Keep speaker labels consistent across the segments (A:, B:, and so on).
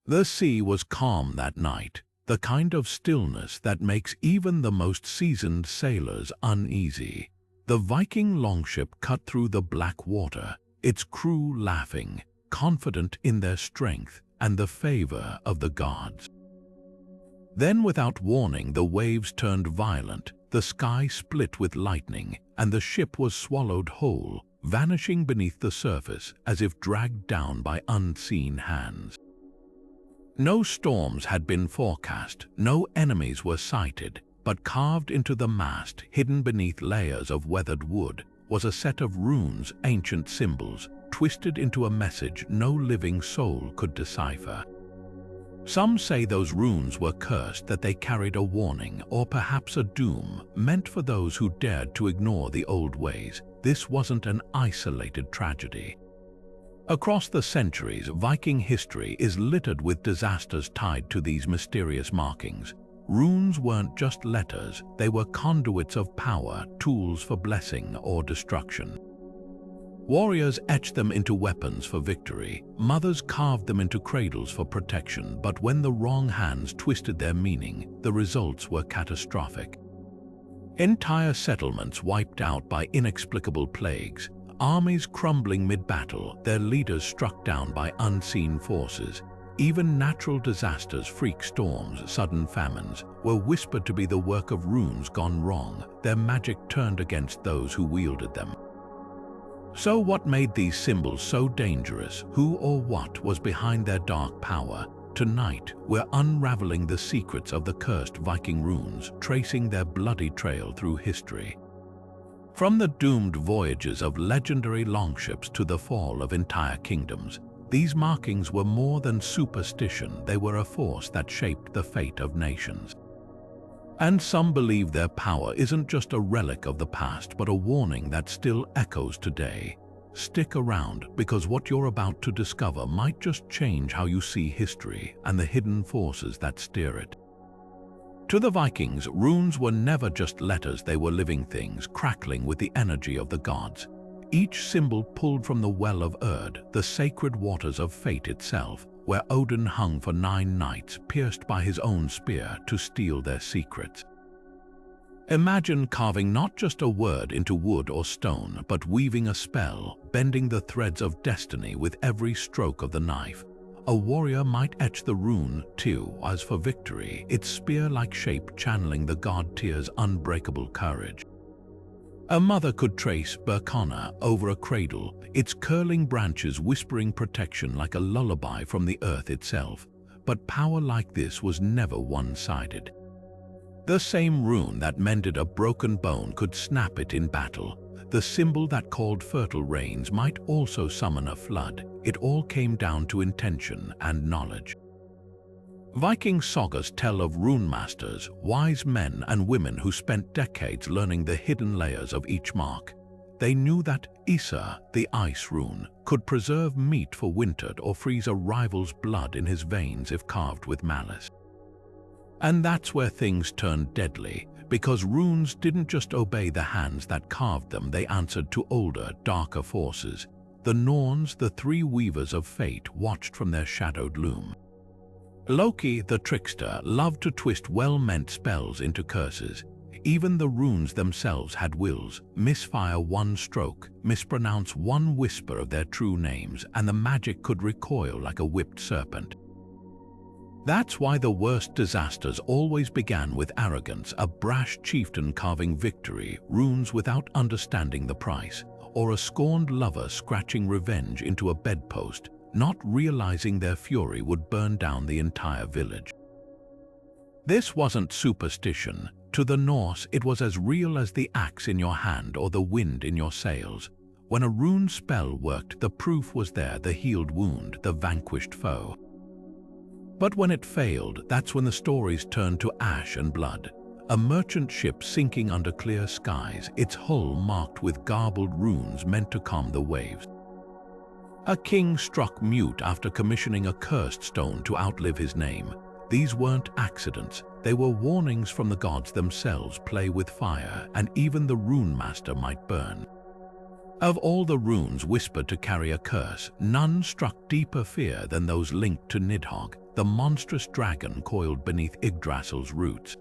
A: The sea was calm that night, the kind of stillness that makes even the most seasoned sailors uneasy. The Viking longship cut through the black water, its crew laughing, confident in their strength and the favor of the gods. Then, without warning, the waves turned violent, the sky split with lightning, and the ship was swallowed whole, vanishing beneath the surface as if dragged down by unseen hands. No storms had been forecast, no enemies were sighted, but carved into the mast, hidden beneath layers of weathered wood, was a set of runes, ancient symbols, twisted into a message no living soul could decipher. Some say those runes were cursed, that they carried a warning or perhaps a doom meant for those who dared to ignore the old ways. This wasn't an isolated tragedy. Across the centuries, Viking history is littered with disasters tied to these mysterious markings. Runes weren't just letters, they were conduits of power, tools for blessing or destruction. Warriors etched them into weapons for victory, mothers carved them into cradles for protection, but when the wrong hands twisted their meaning, the results were catastrophic. Entire settlements wiped out by inexplicable plagues, armies crumbling mid-battle, their leaders struck down by unseen forces. Even natural disasters, freak storms, sudden famines, were whispered to be the work of runes gone wrong, their magic turned against those who wielded them. So what made these symbols so dangerous? Who or what was behind their dark power? Tonight, we're unraveling the secrets of the cursed Viking runes, tracing their bloody trail through history. From the doomed voyages of legendary longships to the fall of entire kingdoms, these markings were more than superstition, they were a force that shaped the fate of nations. And some believe their power isn't just a relic of the past, but a warning that still echoes today. Stick around, because what you're about to discover might just change how you see history and the hidden forces that steer it. To the Vikings, runes were never just letters, they were living things, crackling with the energy of the gods. Each symbol pulled from the well of Erd, the sacred waters of fate itself, where Odin hung for 9 nights, pierced by his own spear, to steal their secrets. Imagine carving not just a word into wood or stone, but weaving a spell, bending the threads of destiny with every stroke of the knife. A warrior might etch the rune too, as for victory, its spear-like shape channeling the god Tyr's unbreakable courage. A mother could trace Berkana over a cradle, its curling branches whispering protection like a lullaby from the earth itself. But power like this was never one-sided. The same rune that mended a broken bone could snap it in battle. The symbol that called fertile rains might also summon a flood. It all came down to intention and knowledge. Viking sagas tell of rune masters, wise men and women who spent decades learning the hidden layers of each mark. They knew that Isa, the ice rune, could preserve meat for winter or freeze a rival's blood in his veins if carved with malice. And that's where things turned deadly, because runes didn't just obey the hands that carved them, they answered to older, darker forces. The Norns, the 3 weavers of fate, watched from their shadowed loom. Loki, the trickster, loved to twist well-meant spells into curses. Even the runes themselves had wills. Misfire one stroke, mispronounce one whisper of their true names, and the magic could recoil like a whipped serpent. That's why the worst disasters always began with arrogance, a brash chieftain carving victory runes without understanding the price, or a scorned lover scratching revenge into a bedpost, not realizing their fury would burn down the entire village. This wasn't superstition. To the Norse, it was as real as the axe in your hand or the wind in your sails. When a rune spell worked, the proof was there, the healed wound, the vanquished foe. But when it failed, that's when the stories turned to ash and blood. A merchant ship sinking under clear skies, its hull marked with garbled runes meant to calm the waves. A king struck mute after commissioning a cursed stone to outlive his name. These weren't accidents, they were warnings from the gods themselves. Play with fire, and even the rune master might burn. Of all the runes whispered to carry a curse, none struck deeper fear than those linked to Nidhogg, the monstrous dragon coiled beneath Yggdrasil's roots.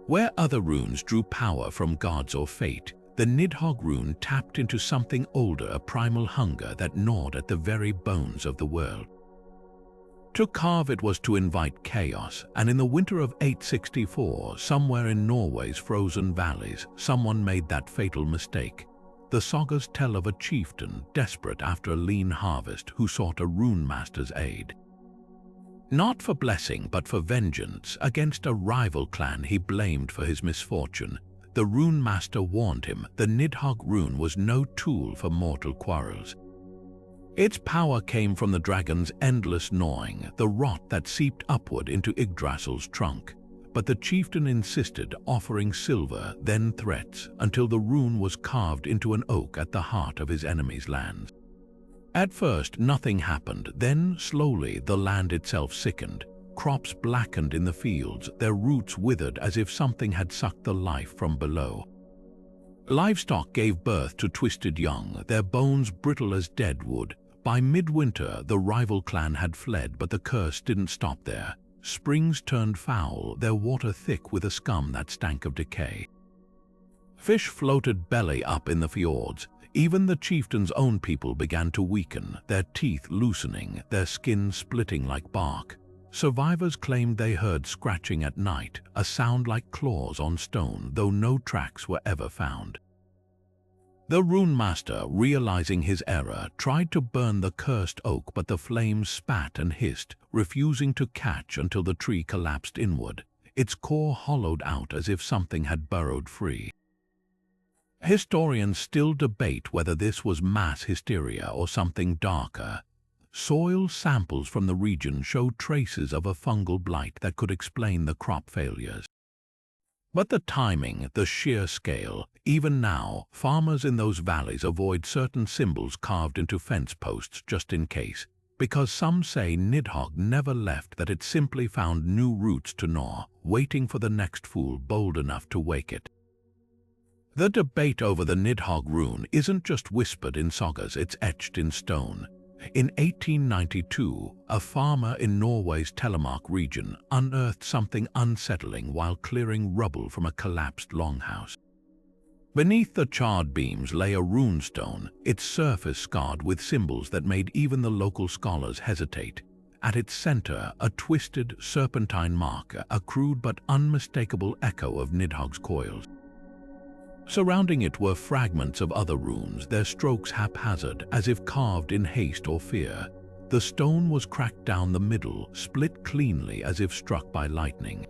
A: Where other runes drew power from gods or fate, the Nidhogg Rune tapped into something older, a primal hunger that gnawed at the very bones of the world. To carve it was to invite chaos, and in the winter of 864, somewhere in Norway's frozen valleys, someone made that fatal mistake. The sagas tell of a chieftain desperate after a lean harvest who sought a rune master's aid. Not for blessing, but for vengeance against a rival clan he blamed for his misfortune. The rune master warned him the Nidhogg Rune was no tool for mortal quarrels. Its power came from the dragon's endless gnawing, the rot that seeped upward into Yggdrasil's trunk. But the chieftain insisted, offering silver, then threats, until the rune was carved into an oak at the heart of his enemy's lands. At first, nothing happened. Then, slowly, the land itself sickened. Crops blackened in the fields, their roots withered as if something had sucked the life from below. Livestock gave birth to twisted young, their bones brittle as dead wood. By midwinter, the rival clan had fled, but the curse didn't stop there. Springs turned foul, their water thick with a scum that stank of decay. Fish floated belly up in the fjords. Even the chieftain's own people began to weaken, their teeth loosening, their skin splitting like bark. Survivors claimed they heard scratching at night, a sound like claws on stone, though no tracks were ever found. The rune master, realizing his error, tried to burn the cursed oak, but the flames spat and hissed, refusing to catch until the tree collapsed inward, its core hollowed out as if something had burrowed free. Historians still debate whether this was mass hysteria or something darker. Soil samples from the region showed traces of a fungal blight that could explain the crop failures. But the timing, the sheer scale, even now, farmers in those valleys avoid certain symbols carved into fence posts just in case, because some say Nidhogg never left, that it simply found new roots to gnaw, waiting for the next fool bold enough to wake it. The debate over the Nidhogg Rune isn't just whispered in sagas, it's etched in stone. In 1892, a farmer in Norway's Telemark region unearthed something unsettling while clearing rubble from a collapsed longhouse. Beneath the charred beams lay a runestone, its surface scarred with symbols that made even the local scholars hesitate. At its center, a twisted, serpentine mark, a crude but unmistakable echo of Nidhogg's coils. Surrounding it were fragments of other runes, their strokes haphazard, as if carved in haste or fear. The stone was cracked down the middle, split cleanly as if struck by lightning.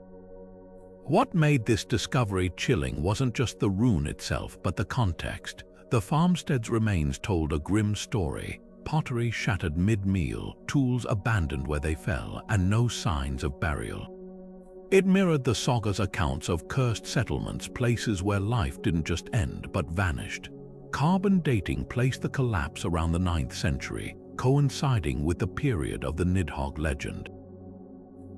A: What made this discovery chilling wasn't just the rune itself, but the context. The farmstead's remains told a grim story. Pottery shattered mid-meal, tools abandoned where they fell, and no signs of burial. It mirrored the saga's accounts of cursed settlements, places where life didn't just end, but vanished. Carbon dating placed the collapse around the 9th century, coinciding with the period of the Nidhogg legend.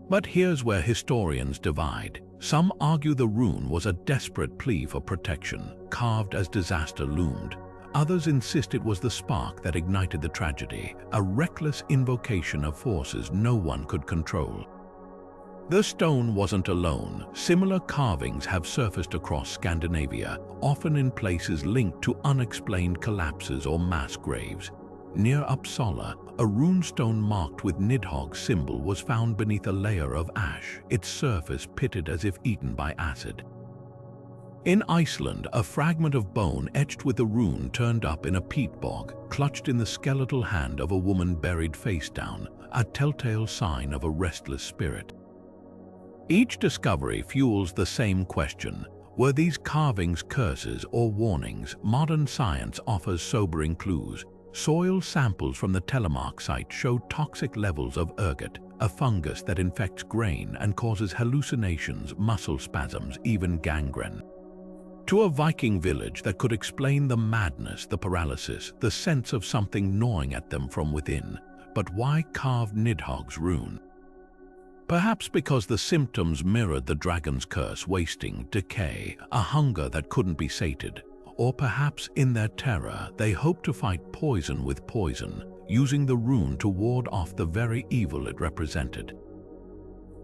A: But here's where historians divide. Some argue the rune was a desperate plea for protection, carved as disaster loomed. Others insist it was the spark that ignited the tragedy, a reckless invocation of forces no one could control. The stone wasn't alone. Similar carvings have surfaced across Scandinavia, often in places linked to unexplained collapses or mass graves. Near Uppsala, a runestone marked with Nidhogg's symbol was found beneath a layer of ash, its surface pitted as if eaten by acid. In Iceland, a fragment of bone etched with the rune turned up in a peat bog, clutched in the skeletal hand of a woman buried face down, a telltale sign of a restless spirit. Each discovery fuels the same question. Were these carvings curses or warnings? Modern science offers sobering clues. Soil samples from the Telemark site showed toxic levels of ergot, a fungus that infects grain and causes hallucinations, muscle spasms, even gangrene. To a Viking village that could explain the madness, the paralysis, the sense of something gnawing at them from within. But why carve Nidhogg's rune? Perhaps because the symptoms mirrored the dragon's curse, wasting, decay, a hunger that couldn't be sated. Or perhaps in their terror, they hoped to fight poison with poison, using the rune to ward off the very evil it represented.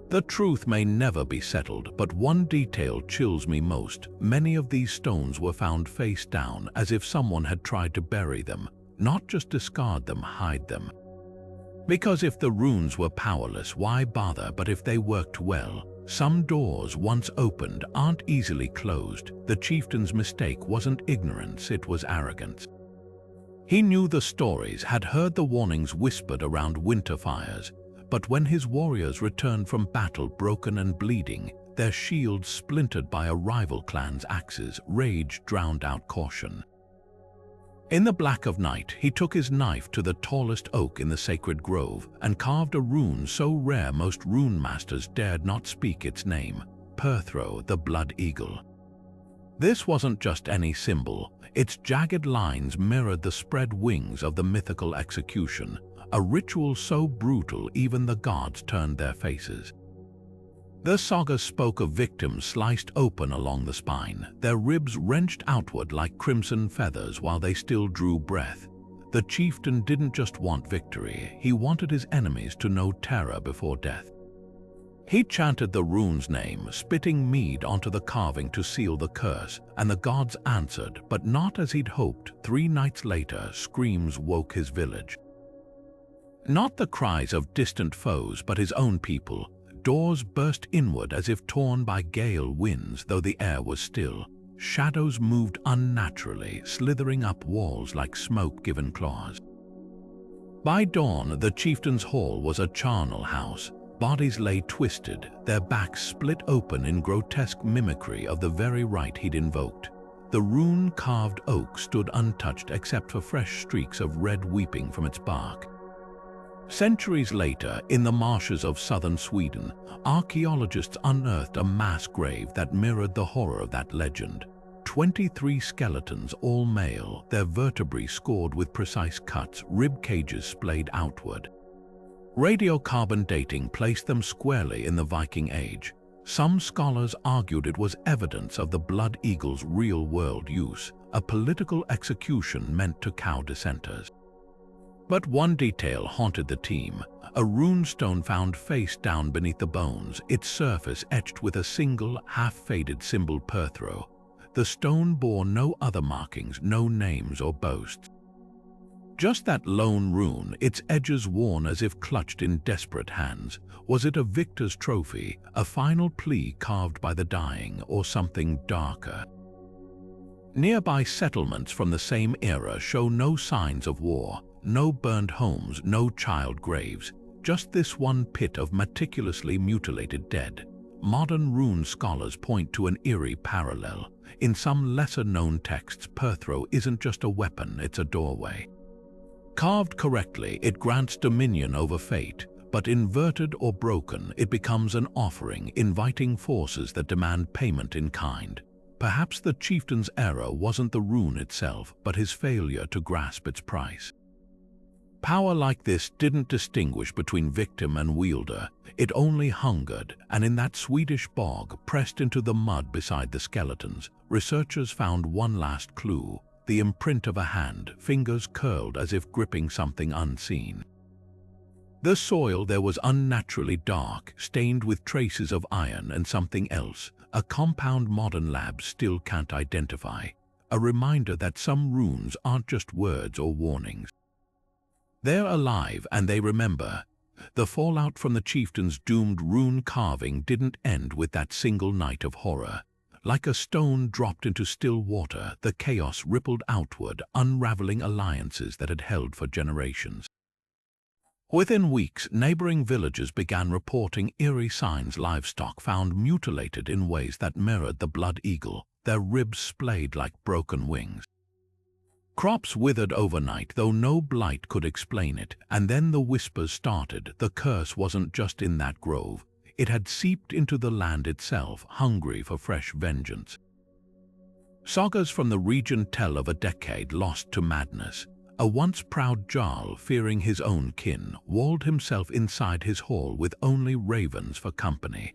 A: The truth may never be settled, but one detail chills me most. Many of these stones were found face down, as if someone had tried to bury them, not just discard them, hide them. Because if the runes were powerless, why bother? But if they worked well, some doors once opened aren't easily closed. The chieftain's mistake wasn't ignorance, it was arrogance. He knew the stories, had heard the warnings whispered around winter fires, but when his warriors returned from battle broken and bleeding, their shields splintered by a rival clan's axes, rage drowned out caution. In the black of night, he took his knife to the tallest oak in the sacred grove and carved a rune so rare most rune masters dared not speak its name, Perthro, the Blood Eagle. This wasn't just any symbol, its jagged lines mirrored the spread wings of the mythical execution, a ritual so brutal even the gods turned their faces. The sagas spoke of victims sliced open along the spine, their ribs wrenched outward like crimson feathers while they still drew breath. The chieftain didn't just want victory, he wanted his enemies to know terror before death. He chanted the rune's name, spitting mead onto the carving to seal the curse, and the gods answered, but not as he'd hoped. 3 nights later, screams woke his village. Not the cries of distant foes, but his own people. Doors burst inward as if torn by gale winds, though the air was still. Shadows moved unnaturally, slithering up walls like smoke-given claws. By dawn, the chieftain's hall was a charnel house. Bodies lay twisted, their backs split open in grotesque mimicry of the very rite he'd invoked. The rune-carved oak stood untouched except for fresh streaks of red weeping from its bark. Centuries later, in the marshes of southern Sweden, archaeologists unearthed a mass grave that mirrored the horror of that legend. 23 skeletons, all male, their vertebrae scored with precise cuts, rib cages splayed outward. Radiocarbon dating placed them squarely in the Viking Age. Some scholars argued it was evidence of the Blood Eagle's real-world use, a political execution meant to cow dissenters. But one detail haunted the team, a runestone found face down beneath the bones, its surface etched with a single, half-faded symbol Perthro. The stone bore no other markings, no names or boasts. Just that lone rune, its edges worn as if clutched in desperate hands. Was it a victor's trophy, a final plea carved by the dying, or something darker? Nearby settlements from the same era show no signs of war. No burned homes, no child graves, just this one pit of meticulously mutilated dead. Modern rune scholars point to an eerie parallel. In some lesser-known texts, Perthro isn't just a weapon, it's a doorway. Carved correctly, it grants dominion over fate, but inverted or broken, it becomes an offering, inviting forces that demand payment in kind. Perhaps the chieftain's error wasn't the rune itself, but his failure to grasp its price. Power like this didn't distinguish between victim and wielder, it only hungered, and in that Swedish bog, pressed into the mud beside the skeletons, researchers found one last clue, the imprint of a hand, fingers curled as if gripping something unseen. The soil there was unnaturally dark, stained with traces of iron and something else, a compound modern labs still can't identify, a reminder that some runes aren't just words or warnings. They're alive and they remember. The fallout from the chieftain's doomed rune carving didn't end with that single night of horror. Like a stone dropped into still water, the chaos rippled outward, unraveling alliances that had held for generations. Within weeks, neighboring villages began reporting eerie signs: livestock found mutilated in ways that mirrored the Blood Eagle, their ribs splayed like broken wings. Crops withered overnight, though no blight could explain it, and then the whispers started. The curse wasn't just in that grove. It had seeped into the land itself, hungry for fresh vengeance. Sagas from the region tell of a decade lost to madness. A once proud Jarl, fearing his own kin, walled himself inside his hall with only ravens for company.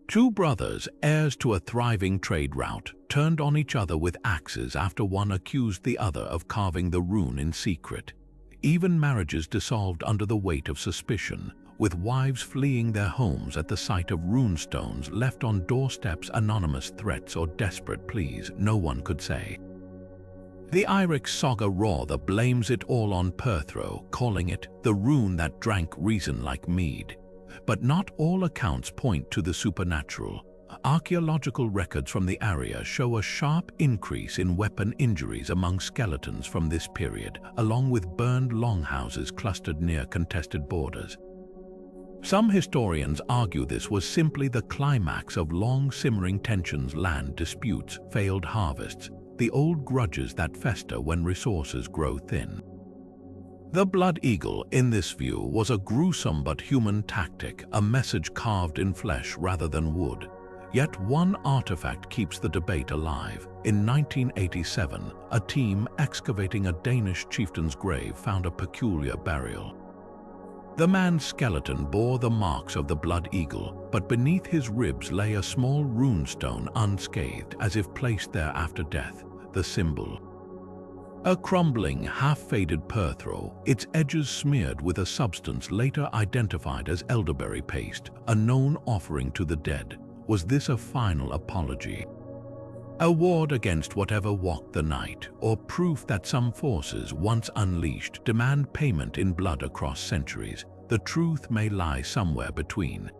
A: 2 brothers, heirs to a thriving trade route, turned on each other with axes after one accused the other of carving the rune in secret. even marriages dissolved under the weight of suspicion, with wives fleeing their homes at the sight of runestones left on doorsteps, anonymous threats or desperate pleas no one could say. The Eirik saga Rother blames it all on Perthro, calling it the rune that drank reason like mead. But not all accounts point to the supernatural. Archaeological records from the area show a sharp increase in weapon injuries among skeletons from this period, along with burned longhouses clustered near contested borders. Some historians argue this was simply the climax of long simmering tensions, land disputes, failed harvests, the old grudges that fester when resources grow thin. The Blood Eagle, in this view, was a gruesome but human tactic, a message carved in flesh rather than wood. Yet one artifact keeps the debate alive. In 1987, a team excavating a Danish chieftain's grave found a peculiar burial. The man's skeleton bore the marks of the Blood Eagle, but beneath his ribs lay a small runestone unscathed, as if placed there after death, the symbol. A crumbling, half-faded Perthro, its edges smeared with a substance later identified as elderberry paste, a known offering to the dead. Was this a final apology? A ward against whatever walked the night, or proof that some forces, once unleashed, demand payment in blood across centuries? The truth may lie somewhere between.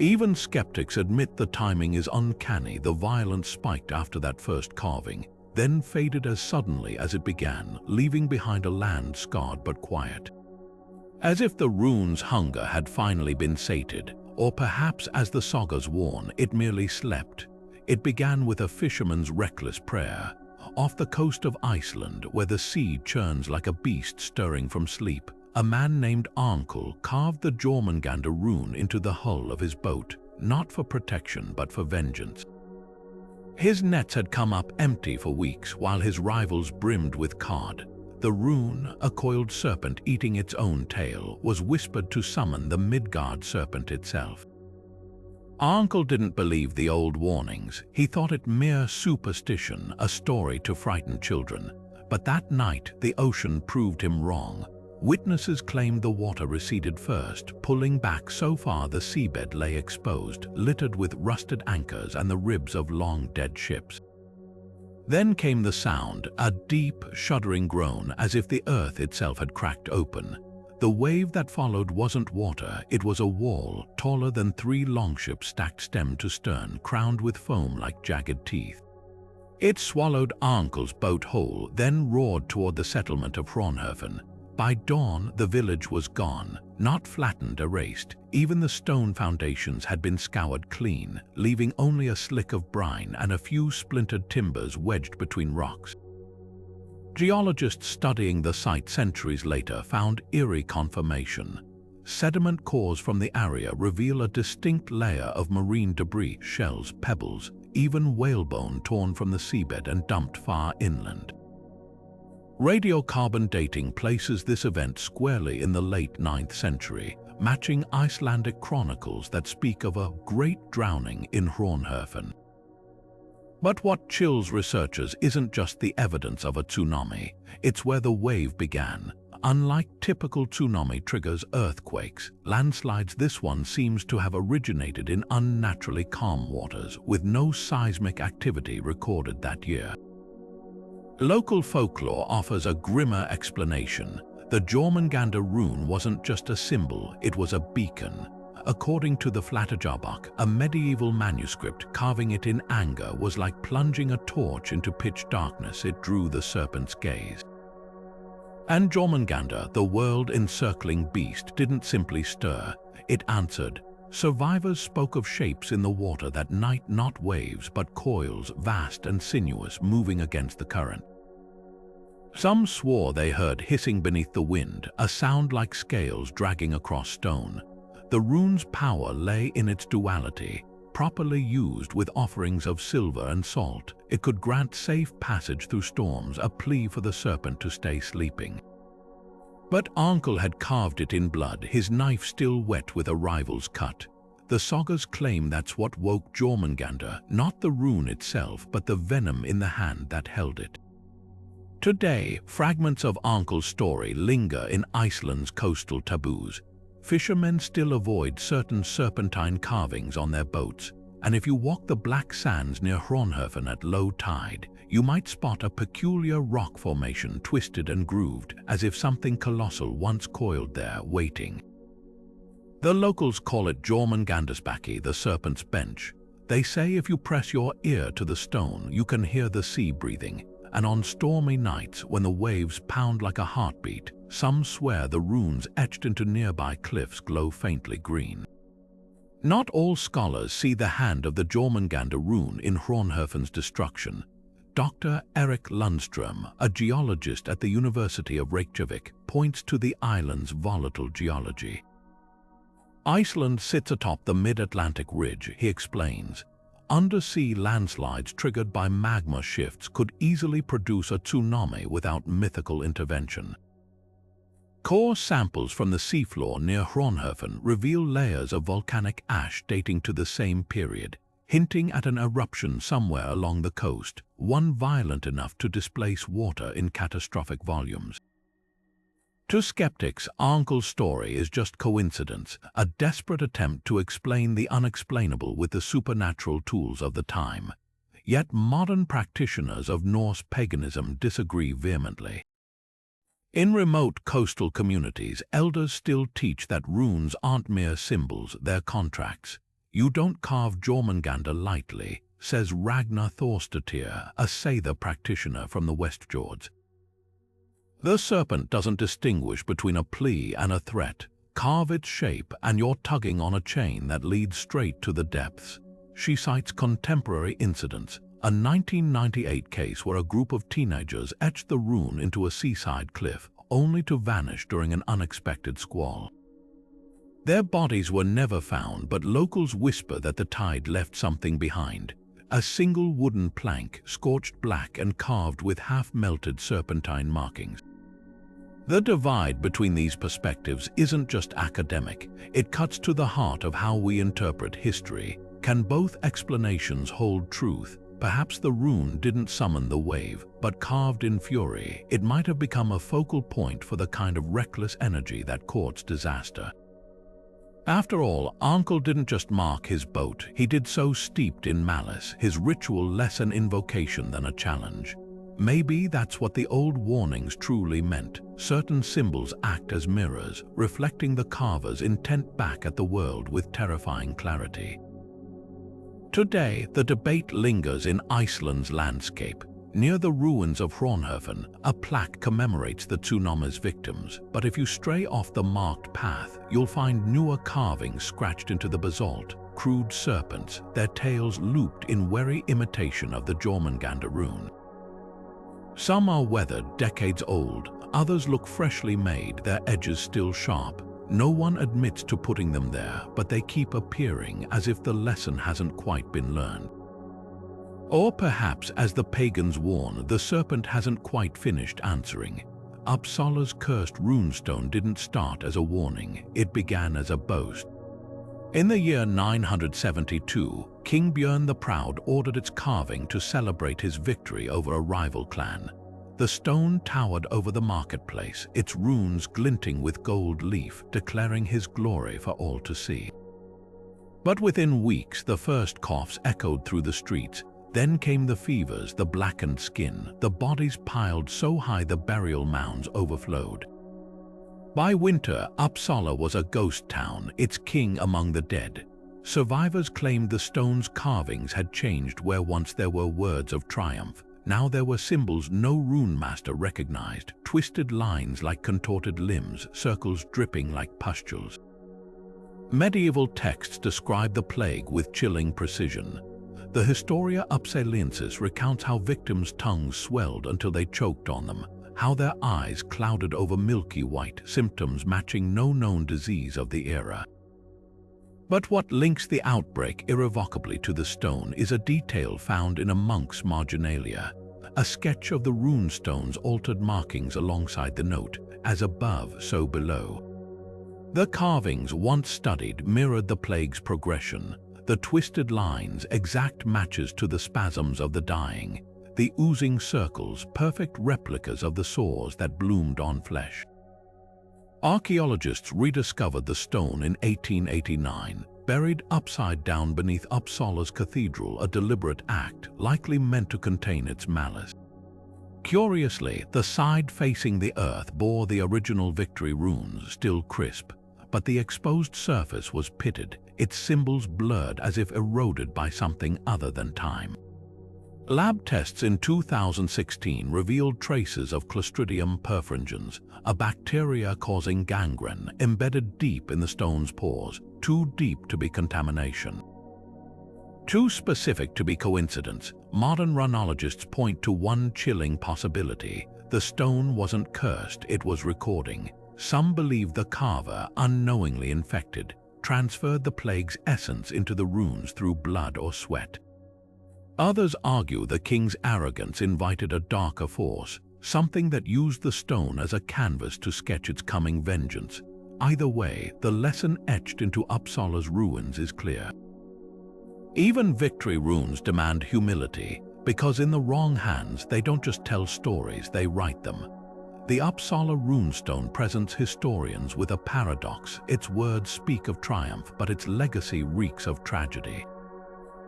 A: Even skeptics admit the timing is uncanny. The violence spiked after that first carving, then faded as suddenly as it began, leaving behind a land scarred but quiet. As if the rune's hunger had finally been sated, or perhaps, as the sagas warn, it merely slept. It began with a fisherman's reckless prayer. Off the coast of Iceland, where the sea churns like a beast stirring from sleep, a man named Archaeological carved the Jormungandr Rune into the hull of his boat, not for protection but for vengeance. His nets had come up empty for weeks, while his rivals brimmed with cod. The rune, a coiled serpent eating its own tail, was whispered to summon the Midgard serpent itself. Archaeological didn't believe the old warnings. He thought it mere superstition, a story to frighten children. But that night, the ocean proved him wrong. Witnesses claimed the water receded first, pulling back so far the seabed lay exposed, littered with rusted anchors and the ribs of long-dead ships. Then came the sound, a deep, shuddering groan, as if the earth itself had cracked open. The wave that followed wasn't water, it was a wall, taller than 3 longships stacked stem to stern, crowned with foam like jagged teeth. It swallowed Archaeological's boat whole, then roared toward the settlement of Fraunhofen. By dawn, the village was gone, not flattened, erased. Even the stone foundations had been scoured clean, leaving only a slick of brine and a few splintered timbers wedged between rocks. Geologists studying the site centuries later found eerie confirmation. Sediment cores from the area reveal a distinct layer of marine debris, shells, pebbles, even whalebone torn from the seabed and dumped far inland. Radiocarbon dating places this event squarely in the late 9th century, matching Icelandic chronicles that speak of a great drowning in Fraunhofen. But what chills researchers isn't just the evidence of a tsunami, it's where the wave began. Unlike typical tsunami triggers earthquakes, landslides, this one seems to have originated in unnaturally calm waters, with no seismic activity recorded that year. Local folklore offers a grimmer explanation. The Jormungandr Rune wasn't just a symbol, it was a beacon. According to the Flateyjarbók, a medieval manuscript, carving it in anger was like plunging a torch into pitch darkness. It drew the serpent's gaze. And Jormungandr, the world-encircling beast, didn't simply stir, it answered. Survivors spoke of shapes in the water that night, not waves, but coils, vast and sinuous, moving against the current. Some swore they heard hissing beneath the wind, a sound like scales dragging across stone. The rune's power lay in its duality. Properly used with offerings of silver and salt, it could grant safe passage through storms, a plea for the serpent to stay sleeping. But Archaeological had carved it in blood, his knife still wet with a rival's cut. The sagas claim that's what woke Jormungandr, not the rune itself, but the venom in the hand that held it. Today, fragments of Archaeological's story linger in Iceland's coastal taboos. Fishermen still avoid certain serpentine carvings on their boats, and if you walk the black sands near Hronhöfen at low tide, you might spot a peculiar rock formation twisted and grooved, as if something colossal once coiled there, waiting. The locals call it Jormungandr, the serpent's bench. They say if you press your ear to the stone, you can hear the sea breathing, and on stormy nights when the waves pound like a heartbeat, some swear the runes etched into nearby cliffs glow faintly green. Not all scholars see the hand of the Jormungandr Rune in Hronhöfen's destruction. Dr. Erik Lundström, a geologist at the University of Reykjavik, points to the island's volatile geology. Iceland sits atop the mid-Atlantic ridge, he explains. Undersea landslides triggered by magma shifts could easily produce a tsunami without mythical intervention. Core samples from the seafloor near Hronhöfen reveal layers of volcanic ash dating to the same period, hinting at an eruption somewhere along the coast, one violent enough to displace water in catastrophic volumes. To skeptics, Archaeological's story is just coincidence, a desperate attempt to explain the unexplainable with the supernatural tools of the time. Yet modern practitioners of Norse paganism disagree vehemently. In remote coastal communities, elders still teach that runes aren't mere symbols, they're contracts. You don't carve Jormungandr lightly, says Ragnar Thorstadtir, a Seidr practitioner from the Westfjords. The serpent doesn't distinguish between a plea and a threat. Carve its shape and you're tugging on a chain that leads straight to the depths. She cites contemporary incidents, a 1998 case where a group of teenagers etched the rune into a seaside cliff, only to vanish during an unexpected squall. Their bodies were never found, but locals whisper that the tide left something behind. A single wooden plank, scorched black and carved with half-melted serpentine markings. The divide between these perspectives isn't just academic, it cuts to the heart of how we interpret history. Can both explanations hold truth? Perhaps the rune didn't summon the wave, but carved in fury, it might have become a focal point for the kind of reckless energy that courts disaster. After all, Archaeologicall didn't just mark his boat, he did so steeped in malice, his ritual less an invocation than a challenge. Maybe that's what the old warnings truly meant. Certain symbols act as mirrors, reflecting the carver's intent back at the world with terrifying clarity. Today, the debate lingers in Iceland's landscape. Near the ruins of Hronhöfen, a plaque commemorates the tsunami's victims, but if you stray off the marked path, you'll find newer carvings scratched into the basalt, crude serpents, their tails looped in wary imitation of the Jormungandr Rune. Some are weathered, decades old, others look freshly made, their edges still sharp. No one admits to putting them there, but they keep appearing as if the lesson hasn't quite been learned. Or perhaps, as the pagans warn, the serpent hasn't quite finished answering. Uppsala's cursed runestone didn't start as a warning, it began as a boast. In the year 972, King Björn the Proud ordered its carving to celebrate his victory over a rival clan. The stone towered over the marketplace, its runes glinting with gold leaf, declaring his glory for all to see. But within weeks, the first coughs echoed through the streets. Then came the fevers, the blackened skin, the bodies piled so high the burial mounds overflowed. By winter, Uppsala was a ghost town, its king among the dead. Survivors claimed the stone's carvings had changed where once there were words of triumph. Now there were symbols no rune master recognized, twisted lines like contorted limbs, circles dripping like pustules. Medieval texts describe the plague with chilling precision. The Historia Uppsalensis recounts how victims' tongues swelled until they choked on them, how their eyes clouded over milky white, symptoms matching no known disease of the era. But what links the outbreak irrevocably to the stone is a detail found in a monk's marginalia, a sketch of the runestone's altered markings alongside the note, as above, so below. The carvings, once studied, mirrored the plague's progression. The twisted lines, exact matches to the spasms of the dying. the oozing circles, perfect replicas of the sores that bloomed on flesh. Archaeologists rediscovered the stone in 1889, buried upside down beneath Uppsala's cathedral, a deliberate act likely meant to contain its malice. Curiously, the side facing the earth bore the original victory runes, still crisp, but the exposed surface was pitted, its symbols blurred as if eroded by something other than time. Lab tests in 2016 revealed traces of Clostridium perfringens, a bacteria causing gangrene embedded deep in the stone's pores, too deep to be contamination. Too specific to be coincidence, modern runologists point to one chilling possibility. The stone wasn't cursed, it was recording. Some believe the carver, unknowingly infected, transferred the plague's essence into the runes through blood or sweat. Others argue the king's arrogance invited a darker force, something that used the stone as a canvas to sketch its coming vengeance. Either way, the lesson etched into Uppsala's ruins is clear. Even victory runes demand humility, because in the wrong hands they don't just tell stories, they write them. The Uppsala Runestone presents historians with a paradox. Its words speak of triumph, but its legacy reeks of tragedy.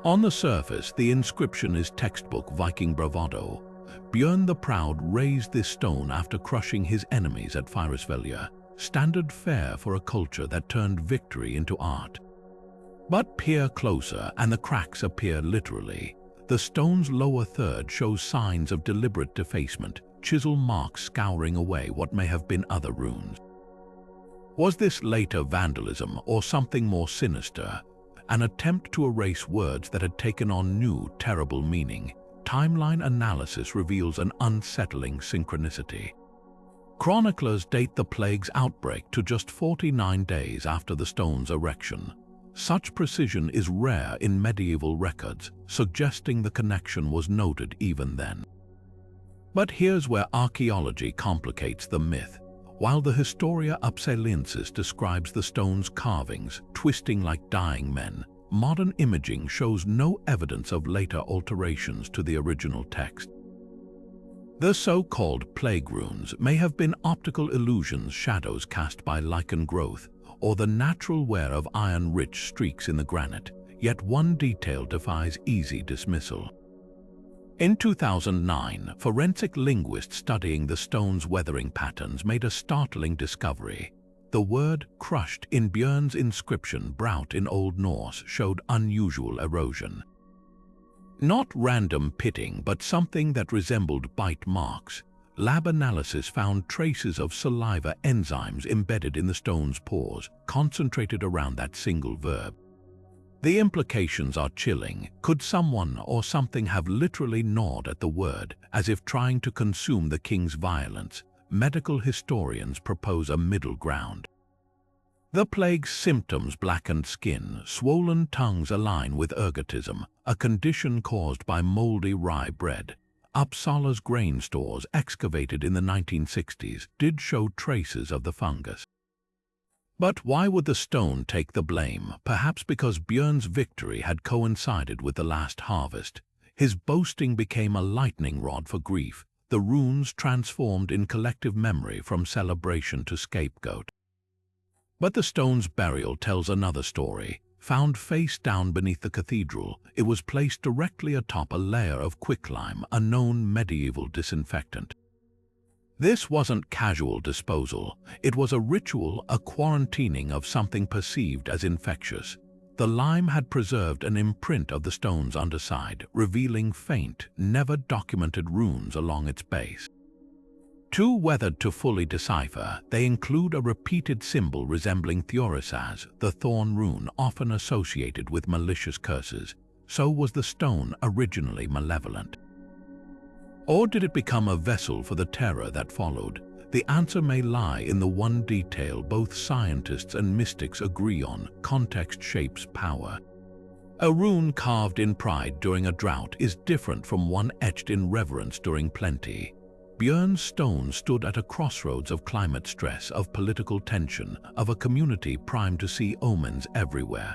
A: On the surface, the inscription is textbook Viking bravado. Björn the Proud raised this stone after crushing his enemies at Fyrisvellir, standard fare for a culture that turned victory into art. But peer closer and the cracks appear literally. The stone's lower third shows signs of deliberate defacement, chisel marks scouring away what may have been other runes. Was this later vandalism or something more sinister? An attempt to erase words that had taken on new, terrible meaning. Timeline analysis reveals an unsettling synchronicity. Chroniclers date the plague's outbreak to just 49 days after the stone's erection. Such precision is rare in medieval records, suggesting the connection was noted even then. But here's where archaeology complicates the myth. While the Historia Uppsalensis describes the stone's carvings twisting like dying men, modern imaging shows no evidence of later alterations to the original text. The so-called plague runes may have been optical illusions, shadows cast by lichen growth, or the natural wear of iron-rich streaks in the granite, yet one detail defies easy dismissal. In 2009, forensic linguists studying the stone's weathering patterns made a startling discovery. The word crushed in Björn's inscription, Braut in Old Norse, showed unusual erosion. Not random pitting, but something that resembled bite marks. Lab analysis found traces of saliva enzymes embedded in the stone's pores, concentrated around that single verb. The implications are chilling. Could someone or something have literally gnawed at the word, as if trying to consume the king's violence? Medical historians propose a middle ground. The plague's symptoms: blackened skin, swollen tongues align with ergotism, a condition caused by moldy rye bread. Uppsala's grain stores, excavated in the 1960s, did show traces of the fungus. But why would the stone take the blame? Perhaps because Björn's victory had coincided with the last harvest. His boasting became a lightning rod for grief. The runes transformed in collective memory from celebration to scapegoat. But the stone's burial tells another story. Found face down beneath the cathedral, it was placed directly atop a layer of quicklime, a known medieval disinfectant. This wasn't casual disposal. It was a ritual, a quarantining of something perceived as infectious. The lime had preserved an imprint of the stone's underside, revealing faint, never-documented runes along its base. Too weathered to fully decipher, they include a repeated symbol resembling Thjorisaz, the thorn rune often associated with malicious curses. So was the stone originally malevolent? Or did it become a vessel for the terror that followed? The answer may lie in the one detail both scientists and mystics agree on: context shapes power. A rune carved in pride during a drought is different from one etched in reverence during plenty. Björn's stone stood at a crossroads of climate stress, of political tension, of a community primed to see omens everywhere.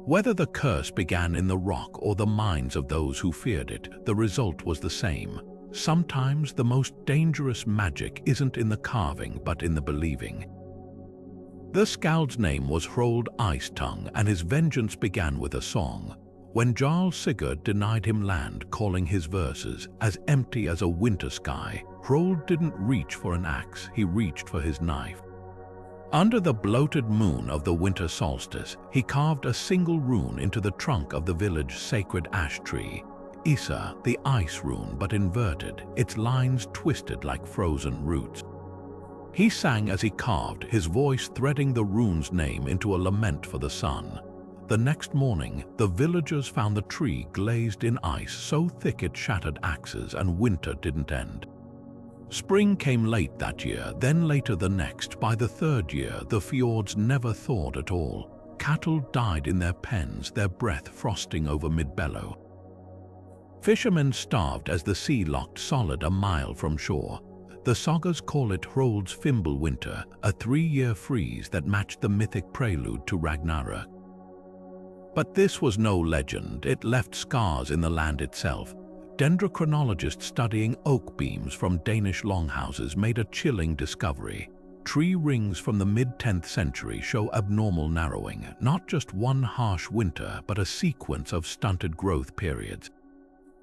A: Whether the curse began in the rock or the minds of those who feared it, the result was the same. Sometimes the most dangerous magic isn't in the carving but in the believing. The skald's name was Hrolld Ice Tongue, and his vengeance began with a song. When Jarl Sigurd denied him land, calling his verses as empty as a winter sky, Hrolld didn't reach for an axe, he reached for his knife. Under the bloated moon of the winter solstice, he carved a single rune into the trunk of the village sacred ash tree. Isa, the ice rune, but inverted, its lines twisted like frozen roots. He sang as he carved, his voice threading the rune's name into a lament for the sun. The next morning, the villagers found the tree glazed in ice so thick it shattered axes, and winter didn't end. Spring came late that year, then later the next. By the third year, the fjords never thawed at all. Cattle died in their pens, their breath frosting over mid-bellow. Fishermen starved as the sea locked solid a mile from shore. The sagas call it Hrolld's Fimbulwinter, a 3-year freeze that matched the mythic prelude to Ragnarök. But this was no legend, it left scars in the land itself. Dendrochronologists studying oak beams from Danish longhouses made a chilling discovery. Tree rings from the mid-10th century show abnormal narrowing, not just one harsh winter, but a sequence of stunted growth periods.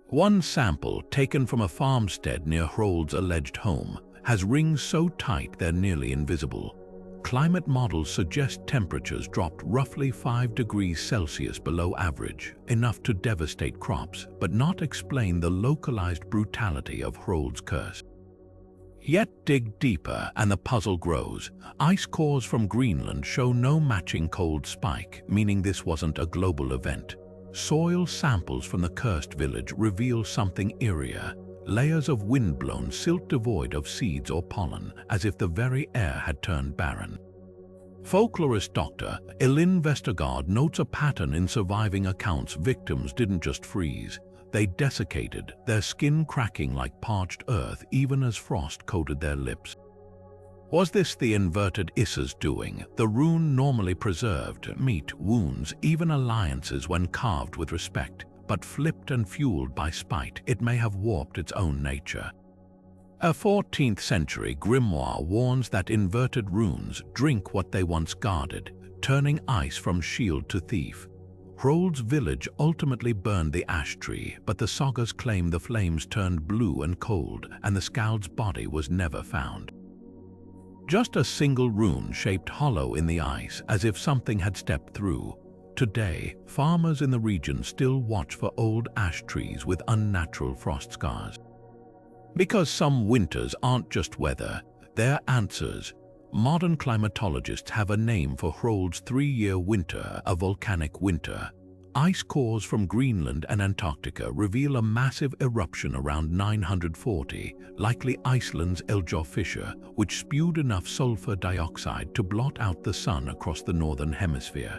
A: One sample, taken from a farmstead near Hrolld's alleged home, has rings so tight they're nearly invisible. Climate models suggest temperatures dropped roughly 5 degrees Celsius below average, enough to devastate crops, but not explain the localized brutality of Hrolld's curse. Yet dig deeper and the puzzle grows. Ice cores from Greenland show no matching cold spike, meaning this wasn't a global event. Soil samples from the cursed village reveal something eerier. Layers of wind-blown silt devoid of seeds or pollen, as if the very air had turned barren. Folklorist Dr. Elin Vestergaard notes a pattern in surviving accounts. Victims didn't just freeze, they desiccated, their skin cracking like parched earth even as frost coated their lips. Was this the inverted Isa's doing? The rune normally preserved meat, wounds, even alliances when carved with respect. But flipped and fueled by spite, it may have warped its own nature. A 14th century grimoire warns that inverted runes drink what they once guarded, turning ice from shield to thief. Hrolld's village ultimately burned the ash tree, but the sagas claim the flames turned blue and cold, and the skald's body was never found. Just a single rune shaped hollow in the ice, as if something had stepped through. Today, farmers in the region still watch for old ash trees with unnatural frost scars. Because some winters aren't just weather, they're answers. Modern climatologists have a name for Hrolld's 3-year winter, a volcanic winter. Ice cores from Greenland and Antarctica reveal a massive eruption around 940, likely Iceland's Eldjárn fissure, which spewed enough sulfur dioxide to blot out the sun across the northern hemisphere.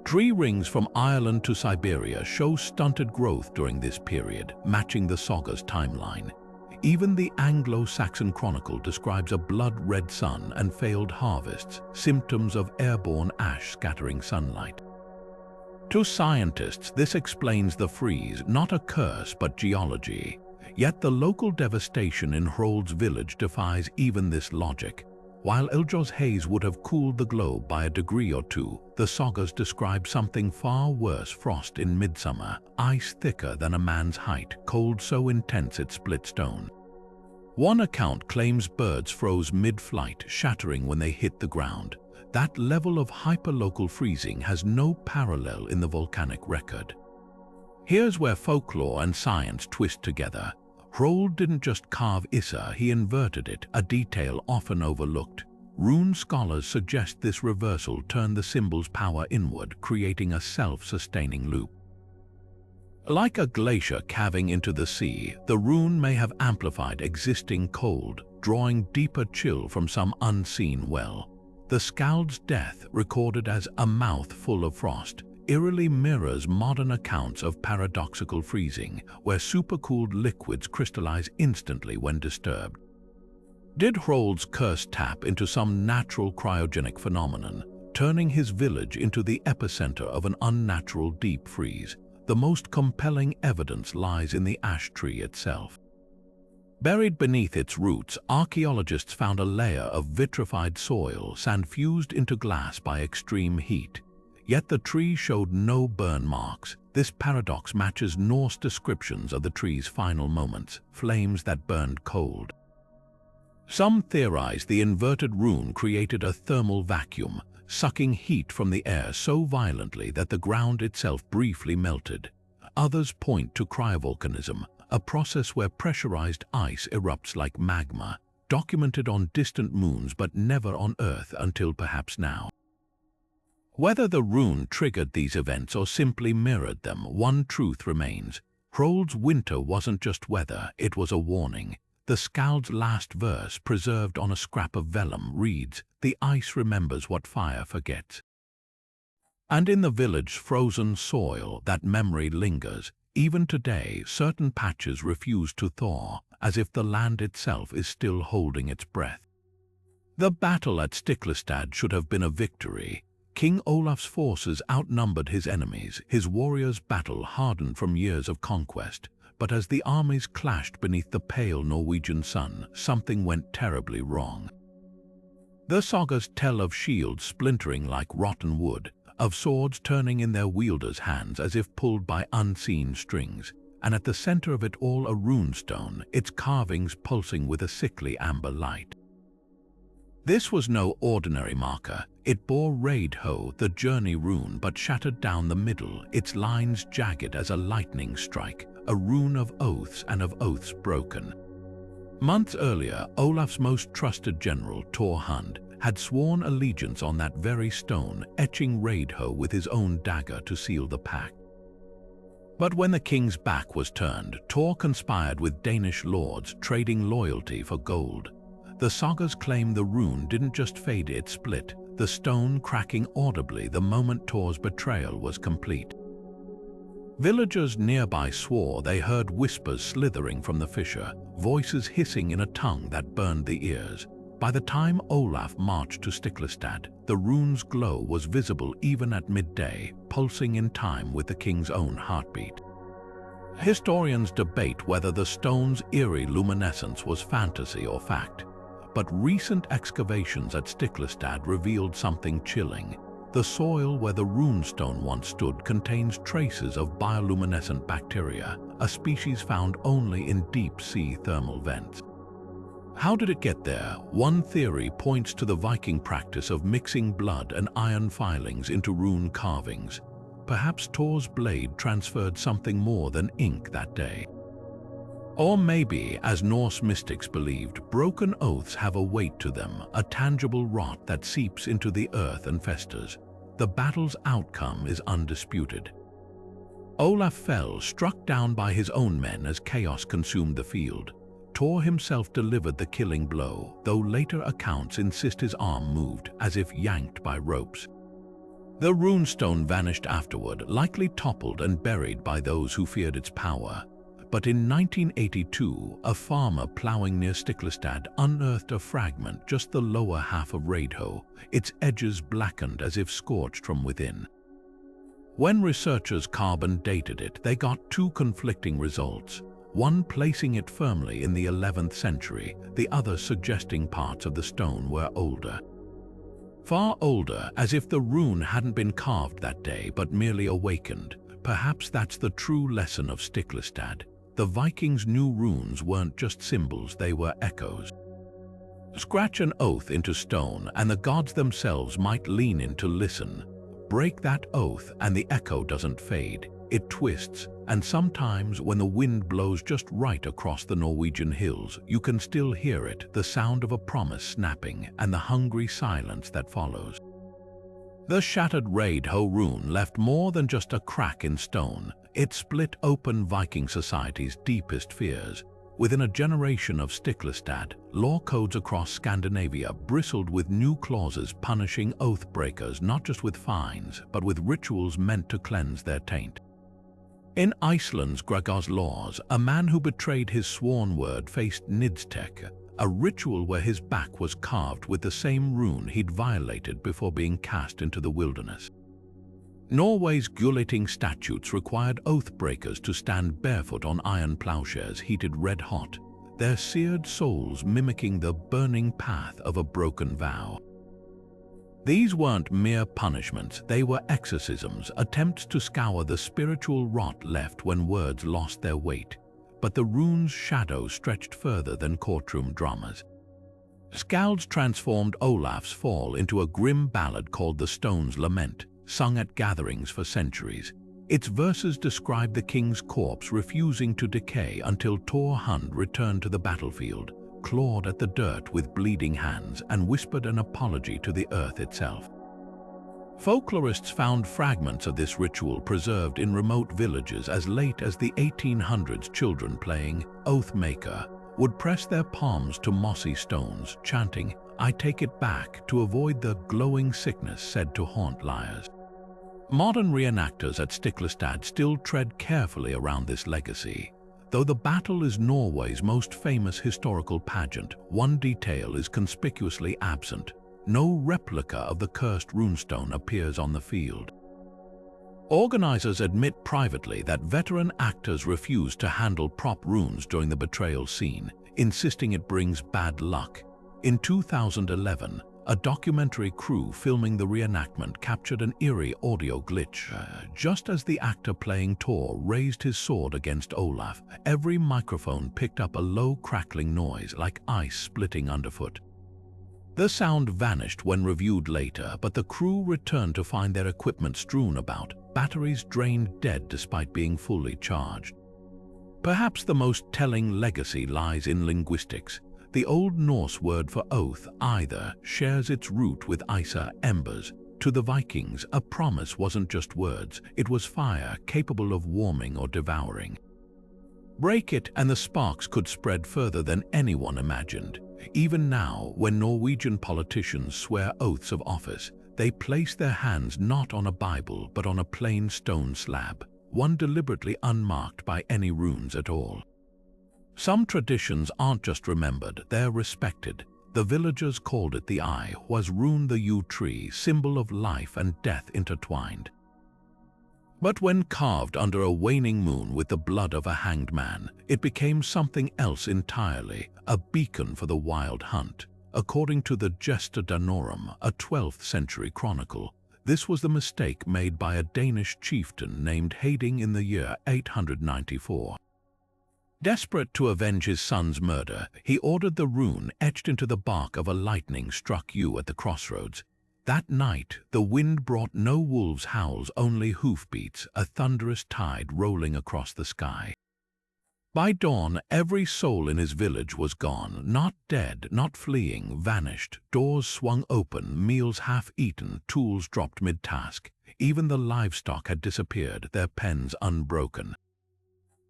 A: Tree rings from Ireland to Siberia show stunted growth during this period, matching the saga's timeline. Even the Anglo-Saxon Chronicle describes a blood-red sun and failed harvests, symptoms of airborne ash scattering sunlight. To scientists, this explains the freeze, not a curse but geology. Yet the local devastation in Hrolld's village defies even this logic. While Eldjárn's haze would have cooled the globe by a degree or two, the sagas describe something far worse: frost in midsummer, ice thicker than a man's height, cold so intense it split stone. One account claims birds froze mid-flight, shattering when they hit the ground. That level of hyperlocal freezing has no parallel in the volcanic record. Here's where folklore and science twist together. Hrolld didn't just carve Isa, he inverted it, a detail often overlooked. Rune scholars suggest this reversal turned the symbol's power inward, creating a self-sustaining loop. Like a glacier calving into the sea, the rune may have amplified existing cold, drawing deeper chill from some unseen well. The skald's death, recorded as a mouth full of frost, eerily mirrors modern accounts of paradoxical freezing, where supercooled liquids crystallize instantly when disturbed. Did Hrolld's curse tap into some natural cryogenic phenomenon, turning his village into the epicenter of an unnatural deep freeze. The most compelling evidence lies in the ash tree itself. Buried beneath its roots, archaeologists found a layer of vitrified soil, sand fused into glass by extreme heat. Yet the tree showed no burn marks. This paradox matches Norse descriptions of the tree's final moments, flames that burned cold. Some theorize the inverted rune created a thermal vacuum, sucking heat from the air so violently that the ground itself briefly melted. Others point to cryovolcanism, a process where pressurized ice erupts like magma, documented on distant moons but never on Earth until perhaps now. Whether the rune triggered these events or simply mirrored them, one truth remains. Hrol's winter wasn't just weather, it was a warning. The skald's last verse, preserved on a scrap of vellum, reads, "The ice remembers what fire forgets." And in the village's frozen soil, that memory lingers. Even today, certain patches refuse to thaw, as if the land itself is still holding its breath. The battle at Stiklestad should have been a victory. King Olaf's forces outnumbered his enemies, his warriors' battle hardened from years of conquest. But as the armies clashed beneath the pale Norwegian sun, something went terribly wrong. The sagas tell of shields splintering like rotten wood, of swords turning in their wielders' hands as if pulled by unseen strings, and at the center of it all a runestone, its carvings pulsing with a sickly amber light. This was no ordinary marker. It bore Nidhogg, the journey rune, but shattered down the middle, its lines jagged as a lightning strike, a rune of oaths and of oaths broken. Months earlier, Olaf's most trusted general, Thorhund, had sworn allegiance on that very stone, etching Nidhogg with his own dagger to seal the pact. But when the king's back was turned, Thor conspired with Danish lords, trading loyalty for gold. The sagas claim the rune didn't just fade, it split, the stone cracking audibly the moment Thor's betrayal was complete. Villagers nearby swore they heard whispers slithering from the fissure, voices hissing in a tongue that burned the ears. By the time Olaf marched to Stiklestad, the rune's glow was visible even at midday, pulsing in time with the king's own heartbeat. Historians debate whether the stone's eerie luminescence was fantasy or fact, but recent excavations at Stiklestad revealed something chilling. The soil where the runestone once stood contains traces of bioluminescent bacteria, a species found only in deep-sea thermal vents. How did it get there? One theory points to the Viking practice of mixing blood and iron filings into rune carvings. Perhaps Thor's blade transferred something more than ink that day. Or maybe, as Norse mystics believed, broken oaths have a weight to them, a tangible rot that seeps into the earth and festers. The battle's outcome is undisputed. Olaf fell, struck down by his own men as chaos consumed the field. Thor himself delivered the killing blow, though later accounts insist his arm moved, as if yanked by ropes. The runestone vanished afterward, likely toppled and buried by those who feared its power. But in 1982, a farmer plowing near Stiklestad unearthed a fragment, just the lower half of Nidhogg, its edges blackened as if scorched from within. When researchers carbon dated it, they got two conflicting results, one placing it firmly in the 11th century, the other suggesting parts of the stone were older. Far older, as if the rune hadn't been carved that day but merely awakened. Perhaps that's the true lesson of Stiklestad. The Vikings' new runes weren't just symbols, they were echoes. Scratch an oath into stone and the gods themselves might lean in to listen. Break that oath and the echo doesn't fade, it twists, and sometimes when the wind blows just right across the Norwegian hills, you can still hear it, the sound of a promise snapping and the hungry silence that follows. The shattered Nidhogg rune left more than just a crack in stone. It split open Viking society's deepest fears. Within a generation of Stiklestad, law codes across Scandinavia bristled with new clauses punishing oath breakers not just with fines, but with rituals meant to cleanse their taint. In Iceland's Gregor's laws, a man who betrayed his sworn word faced Nidhogg, a ritual where his back was carved with the same rune he'd violated before being cast into the wilderness. Norway's guillotine statutes required oath breakers to stand barefoot on iron plowshares heated red-hot, their seared souls mimicking the burning path of a broken vow. These weren't mere punishments, they were exorcisms, attempts to scour the spiritual rot left when words lost their weight. But the rune's shadow stretched further than courtroom dramas. Skalds transformed Olaf's fall into a grim ballad called The Stone's Lament, sung at gatherings for centuries. Its verses describe the king's corpse refusing to decay until Thor Hund returned to the battlefield, clawed at the dirt with bleeding hands, and whispered an apology to the earth itself. Folklorists found fragments of this ritual preserved in remote villages as late as the 1800s. Children playing Oath Maker would press their palms to mossy stones, chanting, "I take it back," to avoid the glowing sickness said to haunt liars. Modern reenactors at Stiklestad still tread carefully around this legacy. Though the battle is Norway's most famous historical pageant, one detail is conspicuously absent. No replica of the cursed runestone appears on the field. Organizers admit privately that veteran actors refuse to handle prop runes during the betrayal scene, insisting it brings bad luck. In 2011, a documentary crew filming the reenactment captured an eerie audio glitch. Just as the actor playing Thor raised his sword against Olaf, every microphone picked up a low crackling noise like ice splitting underfoot. The sound vanished when reviewed later, but the crew returned to find their equipment strewn about, batteries drained dead despite being fully charged. Perhaps the most telling legacy lies in linguistics. The Old Norse word for oath, either, shares its root with Isa, embers. To the Vikings, a promise wasn't just words, it was fire capable of warming or devouring. Break it and the sparks could spread further than anyone imagined. Even now, when Norwegian politicians swear oaths of office, they place their hands not on a Bible but on a plain stone slab, one deliberately unmarked by any runes at all. Some traditions aren't just remembered, they're respected. The villagers called it the Eye, was rune the yew tree, symbol of life and death intertwined. But when carved under a waning moon with the blood of a hanged man, it became something else entirely, a beacon for the wild hunt. According to the Gesta Danorum, a 12th century chronicle, this was the mistake made by a Danish chieftain named Heding in the year 894. Desperate to avenge his son's murder, he ordered the rune etched into the bark of a lightning-struck yew at the crossroads. That night, the wind brought no wolves' howls, only hoofbeats, a thunderous tide rolling across the sky. By dawn, every soul in his village was gone, not dead, not fleeing, vanished. Doors swung open, meals half-eaten, tools dropped mid-task. Even the livestock had disappeared, their pens unbroken.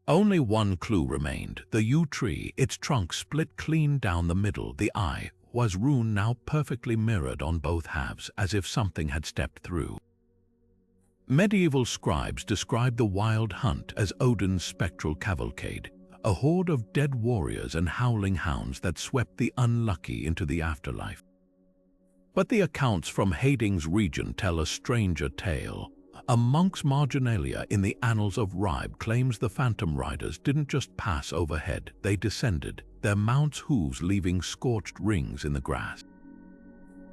A: Only one clue remained, the yew tree, its trunk split clean down the middle. The Eye was rune now perfectly mirrored on both halves, as if something had stepped through. Medieval scribes described the wild hunt as Odin's spectral cavalcade, a horde of dead warriors and howling hounds that swept the unlucky into the afterlife. But the accounts from Heding's region tell a stranger tale. A monk's marginalia in the Annals of Relive claims the phantom riders didn't just pass overhead, they descended, their mounts' hooves leaving scorched rings in the grass.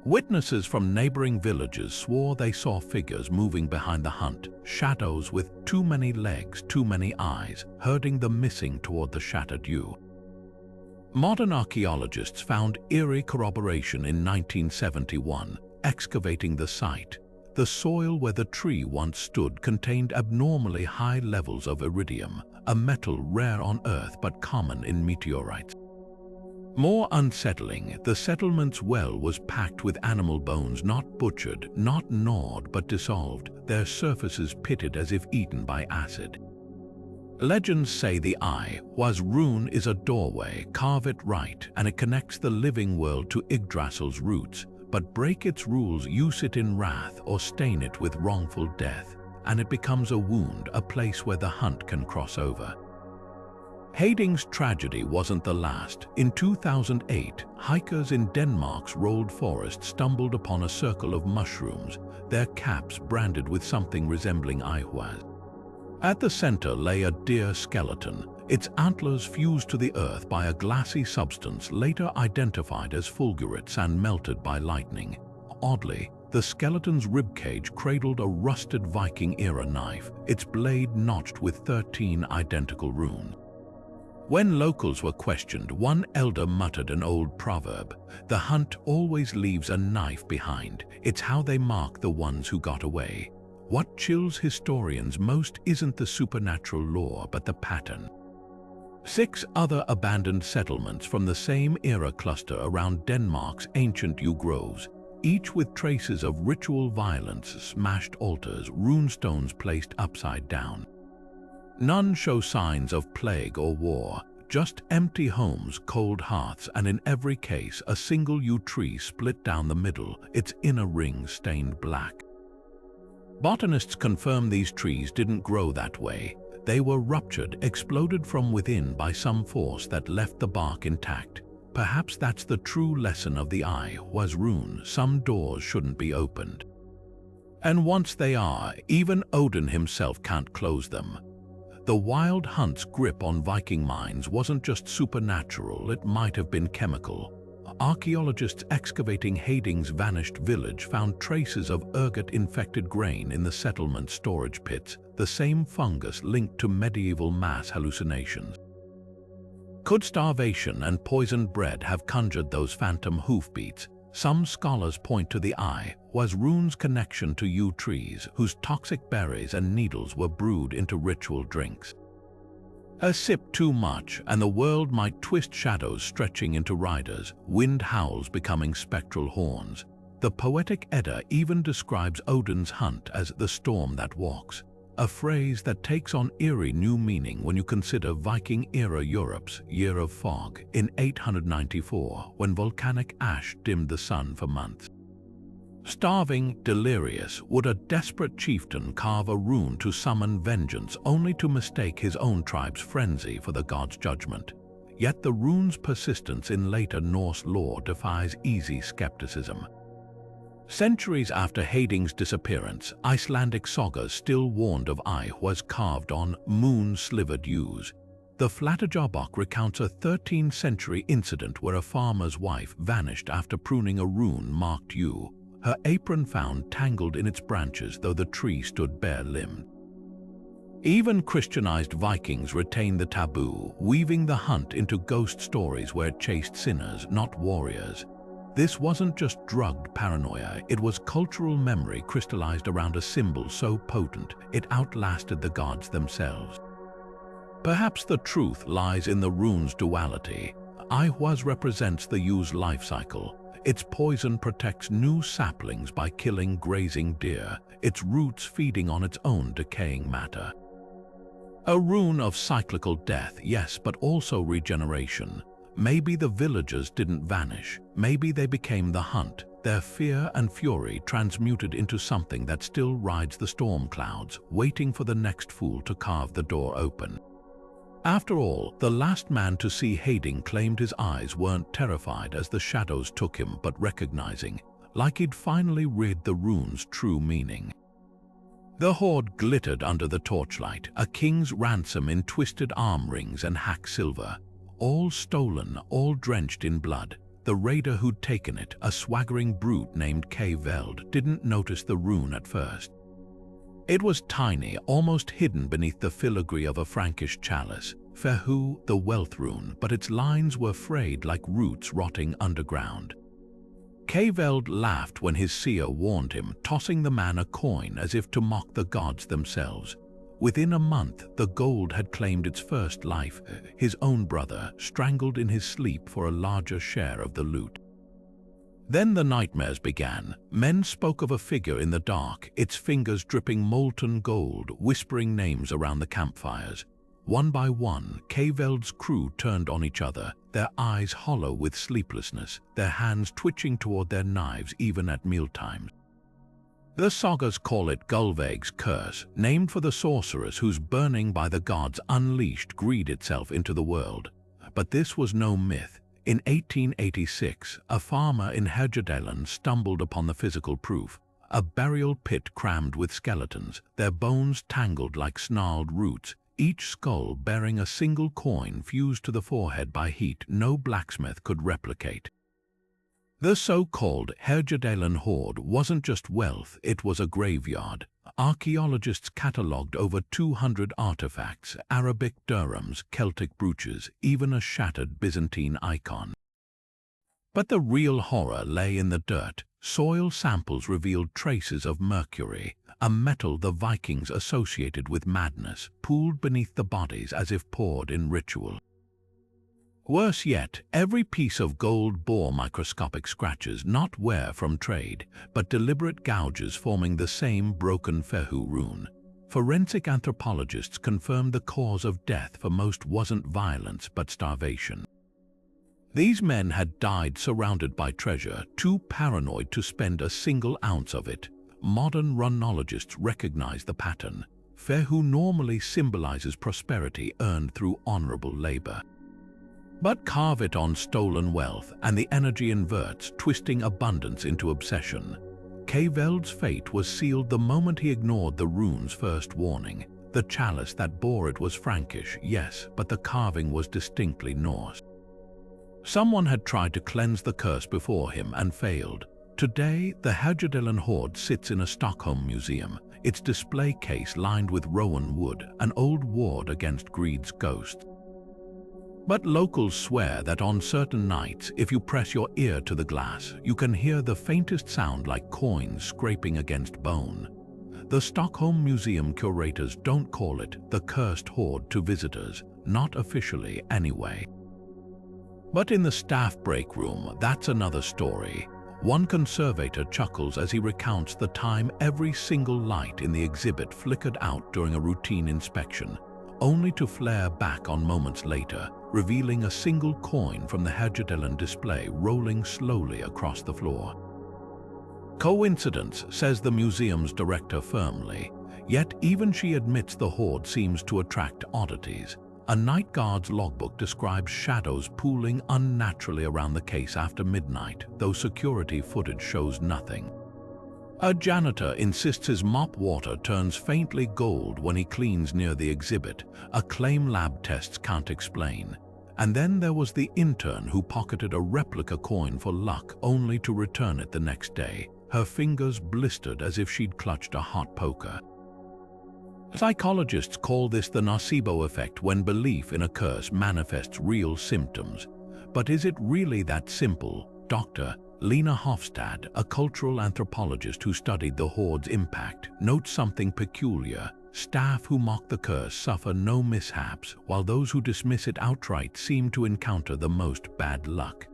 A: Witnesses from neighboring villages swore they saw figures moving behind the hunt, shadows with too many legs, too many eyes, herding the missing toward the shattered yew. Modern archaeologists found eerie corroboration in 1971, excavating the site. The soil where the tree once stood contained abnormally high levels of iridium, a metal rare on Earth but common in meteorites. More unsettling, the settlement's well was packed with animal bones not butchered, not gnawed but dissolved, their surfaces pitted as if eaten by acid. Legends say the Eye was rune is a doorway, carve it right, and it connects the living world to Yggdrasil's roots. But break its rules, use it in wrath, or stain it with wrongful death, and it becomes a wound, a place where the hunt can cross over. Heyding's tragedy wasn't the last. In 2008, hikers in Denmark's rolled forest stumbled upon a circle of mushrooms, their caps branded with something resembling Ihwaz. At the center lay a deer skeleton, its antlers fused to the earth by a glassy substance later identified as fulgurates and melted by lightning. Oddly, the skeleton's ribcage cradled a rusted Viking-era knife, its blade notched with 13 identical runes. When locals were questioned, one elder muttered an old proverb: "The hunt always leaves a knife behind. It's how they mark the ones who got away." What chills historians most isn't the supernatural lore, but the pattern. 6 other abandoned settlements from the same era cluster around Denmark's ancient yew groves, each with traces of ritual violence, smashed altars, runestones placed upside down. None show signs of plague or war, just empty homes, cold hearths, and in every case a single yew tree split down the middle, its inner ring stained black. Botanists confirm these trees didn't grow that way. They were ruptured, exploded from within by some force that left the bark intact. Perhaps that's the true lesson of the Ihwaz rune: some doors shouldn't be opened. And once they are, even Odin himself can't close them. The Wild Hunt's grip on Viking minds wasn't just supernatural, it might have been chemical. Archaeologists excavating Heyding's vanished village found traces of ergot-infected grain in the settlement storage pits, the same fungus linked to medieval mass hallucinations. Could starvation and poisoned bread have conjured those phantom hoofbeats? Some scholars point to the Ihwaz rune's connection to yew trees, whose toxic berries and needles were brewed into ritual drinks. A sip too much, and the world might twist, shadows stretching into riders, wind howls becoming spectral horns. The poetic Edda even describes Odin's hunt as the storm that walks, a phrase that takes on eerie new meaning when you consider Viking-era Europe's Year of Fog in 894, when volcanic ash dimmed the sun for months. Starving, delirious, would a desperate chieftain carve a rune to summon vengeance only to mistake his own tribe's frenzy for the god's judgment? Yet the rune's persistence in later Norse lore defies easy skepticism. Centuries after Heyding's disappearance, Icelandic sagas still warned of Ihwaz carved on moon-slivered yews. The Flateyjarbók recounts a 13th century incident where a farmer's wife vanished after pruning a rune-marked yew, her apron found tangled in its branches though the tree stood bare-limbed. Even Christianized Vikings retained the taboo, weaving the hunt into ghost stories where it chased sinners, not warriors. This wasn't just drugged paranoia, it was cultural memory crystallized around a symbol so potent it outlasted the gods themselves. Perhaps the truth lies in the rune's duality. Ihwaz represents the yew's life cycle. Its poison protects new saplings by killing grazing deer, its roots feeding on its own decaying matter. A rune of cyclical death, yes, but also regeneration. Maybe the villagers didn't vanish, maybe they became the hunt, their fear and fury transmuted into something that still rides the storm clouds, waiting for the next fool to carve the door open. After all, the last man to see Heyding claimed his eyes weren't terrified as the shadows took him, but recognizing, like he'd finally read the rune's true meaning. The hoard glittered under the torchlight, a king's ransom in twisted arm rings and hack silver. All stolen, all drenched in blood. The raider who'd taken it, a swaggering brute named Keveld, didn't notice the rune at first. It was tiny, almost hidden beneath the filigree of a Frankish chalice, Fehu, the wealth rune, but its lines were frayed like roots rotting underground. Keveld laughed when his seer warned him, tossing the man a coin as if to mock the gods themselves. Within a month, the gold had claimed its first life, his own brother, strangled in his sleep for a larger share of the loot. Then the nightmares began. Men spoke of a figure in the dark, its fingers dripping molten gold, whispering names around the campfires. One by one, Keveld's crew turned on each other, their eyes hollow with sleeplessness, their hands twitching toward their knives even at mealtimes. The sagas call it Gullveig's curse, named for the sorceress whose burning by the gods unleashed greed itself into the world. But this was no myth. In 1886, a farmer in Herjedalen stumbled upon the physical proof, a burial pit crammed with skeletons, their bones tangled like snarled roots, each skull bearing a single coin fused to the forehead by heat no blacksmith could replicate. The so-called Herjedalen hoard wasn't just wealth, it was a graveyard. Archaeologists catalogued over 200 artifacts, Arabic dirhams, Celtic brooches, even a shattered Byzantine icon. But the real horror lay in the dirt. Soil samples revealed traces of mercury, a metal the Vikings associated with madness, pooled beneath the bodies as if poured in ritual. Worse yet, every piece of gold bore microscopic scratches, not wear from trade, but deliberate gouges forming the same broken Fehu rune. Forensic anthropologists confirmed the cause of death for most wasn't violence but starvation. These men had died surrounded by treasure, too paranoid to spend a single ounce of it. Modern runologists recognize the pattern. Fehu normally symbolizes prosperity earned through honorable labor. But carve it on stolen wealth, and the energy inverts, twisting abundance into obsession. Kveld's fate was sealed the moment he ignored the rune's first warning. The chalice that bore it was Frankish, yes, but the carving was distinctly Norse. Someone had tried to cleanse the curse before him and failed. Today, the Herjedalen hoard sits in a Stockholm museum, its display case lined with rowan wood, an old ward against greed's ghost. But locals swear that on certain nights, if you press your ear to the glass, you can hear the faintest sound like coins scraping against bone. The Stockholm Museum curators don't call it the cursed hoard to visitors, not officially anyway. But in the staff break room, that's another story. One conservator chuckles as he recounts the time every single light in the exhibit flickered out during a routine inspection, only to flare back on moments later, revealing a single coin from the Herjedalen display rolling slowly across the floor. Coincidence, says the museum's director firmly, yet even she admits the hoard seems to attract oddities. A night guard's logbook describes shadows pooling unnaturally around the case after midnight, though security footage shows nothing. A janitor insists his mop water turns faintly gold when he cleans near the exhibit, a claim lab tests can't explain. And then there was the intern who pocketed a replica coin for luck only to return it the next day, her fingers blistered as if she'd clutched a hot poker. Psychologists call this the nocebo effect, when belief in a curse manifests real symptoms. But is it really that simple? Dr. Lena Hofstad, a cultural anthropologist who studied the hoard's impact, notes something peculiar. Staff who mock the curse suffer no mishaps, while those who dismiss it outright seem to encounter the most bad luck.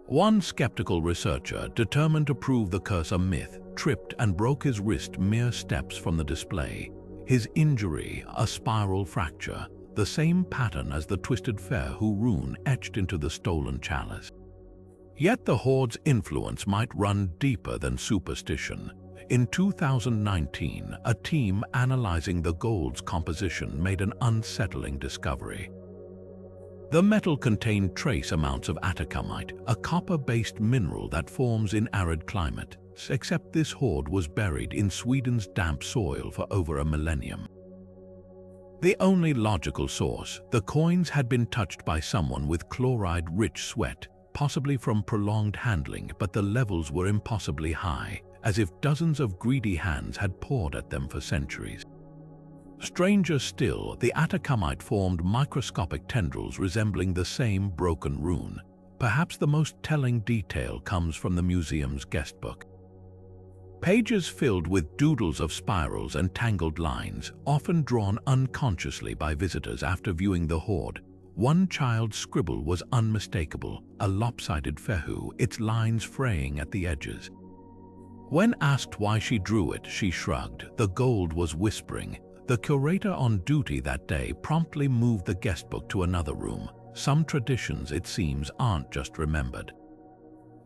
A: One skeptical researcher, determined to prove the curse a myth, tripped and broke his wrist mere steps from the display. His injury, a spiral fracture, the same pattern as the twisted Fehu rune etched into the stolen chalice. Yet the hoard's influence might run deeper than superstition. In 2019, a team analyzing the gold's composition made an unsettling discovery. The metal contained trace amounts of atacamite, a copper-based mineral that forms in arid climate, except this hoard was buried in Sweden's damp soil for over a millennium. The only logical source, the coins had been touched by someone with chloride-rich sweat, possibly from prolonged handling, but the levels were impossibly high, as if dozens of greedy hands had poured at them for centuries. Stranger still, the atacamite formed microscopic tendrils resembling the same broken rune. Perhaps the most telling detail comes from the museum's guestbook. Pages filled with doodles of spirals and tangled lines, often drawn unconsciously by visitors after viewing the hoard. One child's scribble was unmistakable, a lopsided Fehu, its lines fraying at the edges. When asked why she drew it, she shrugged. The gold was whispering. The curator on duty that day promptly moved the guestbook to another room. Some traditions, it seems, aren't just remembered.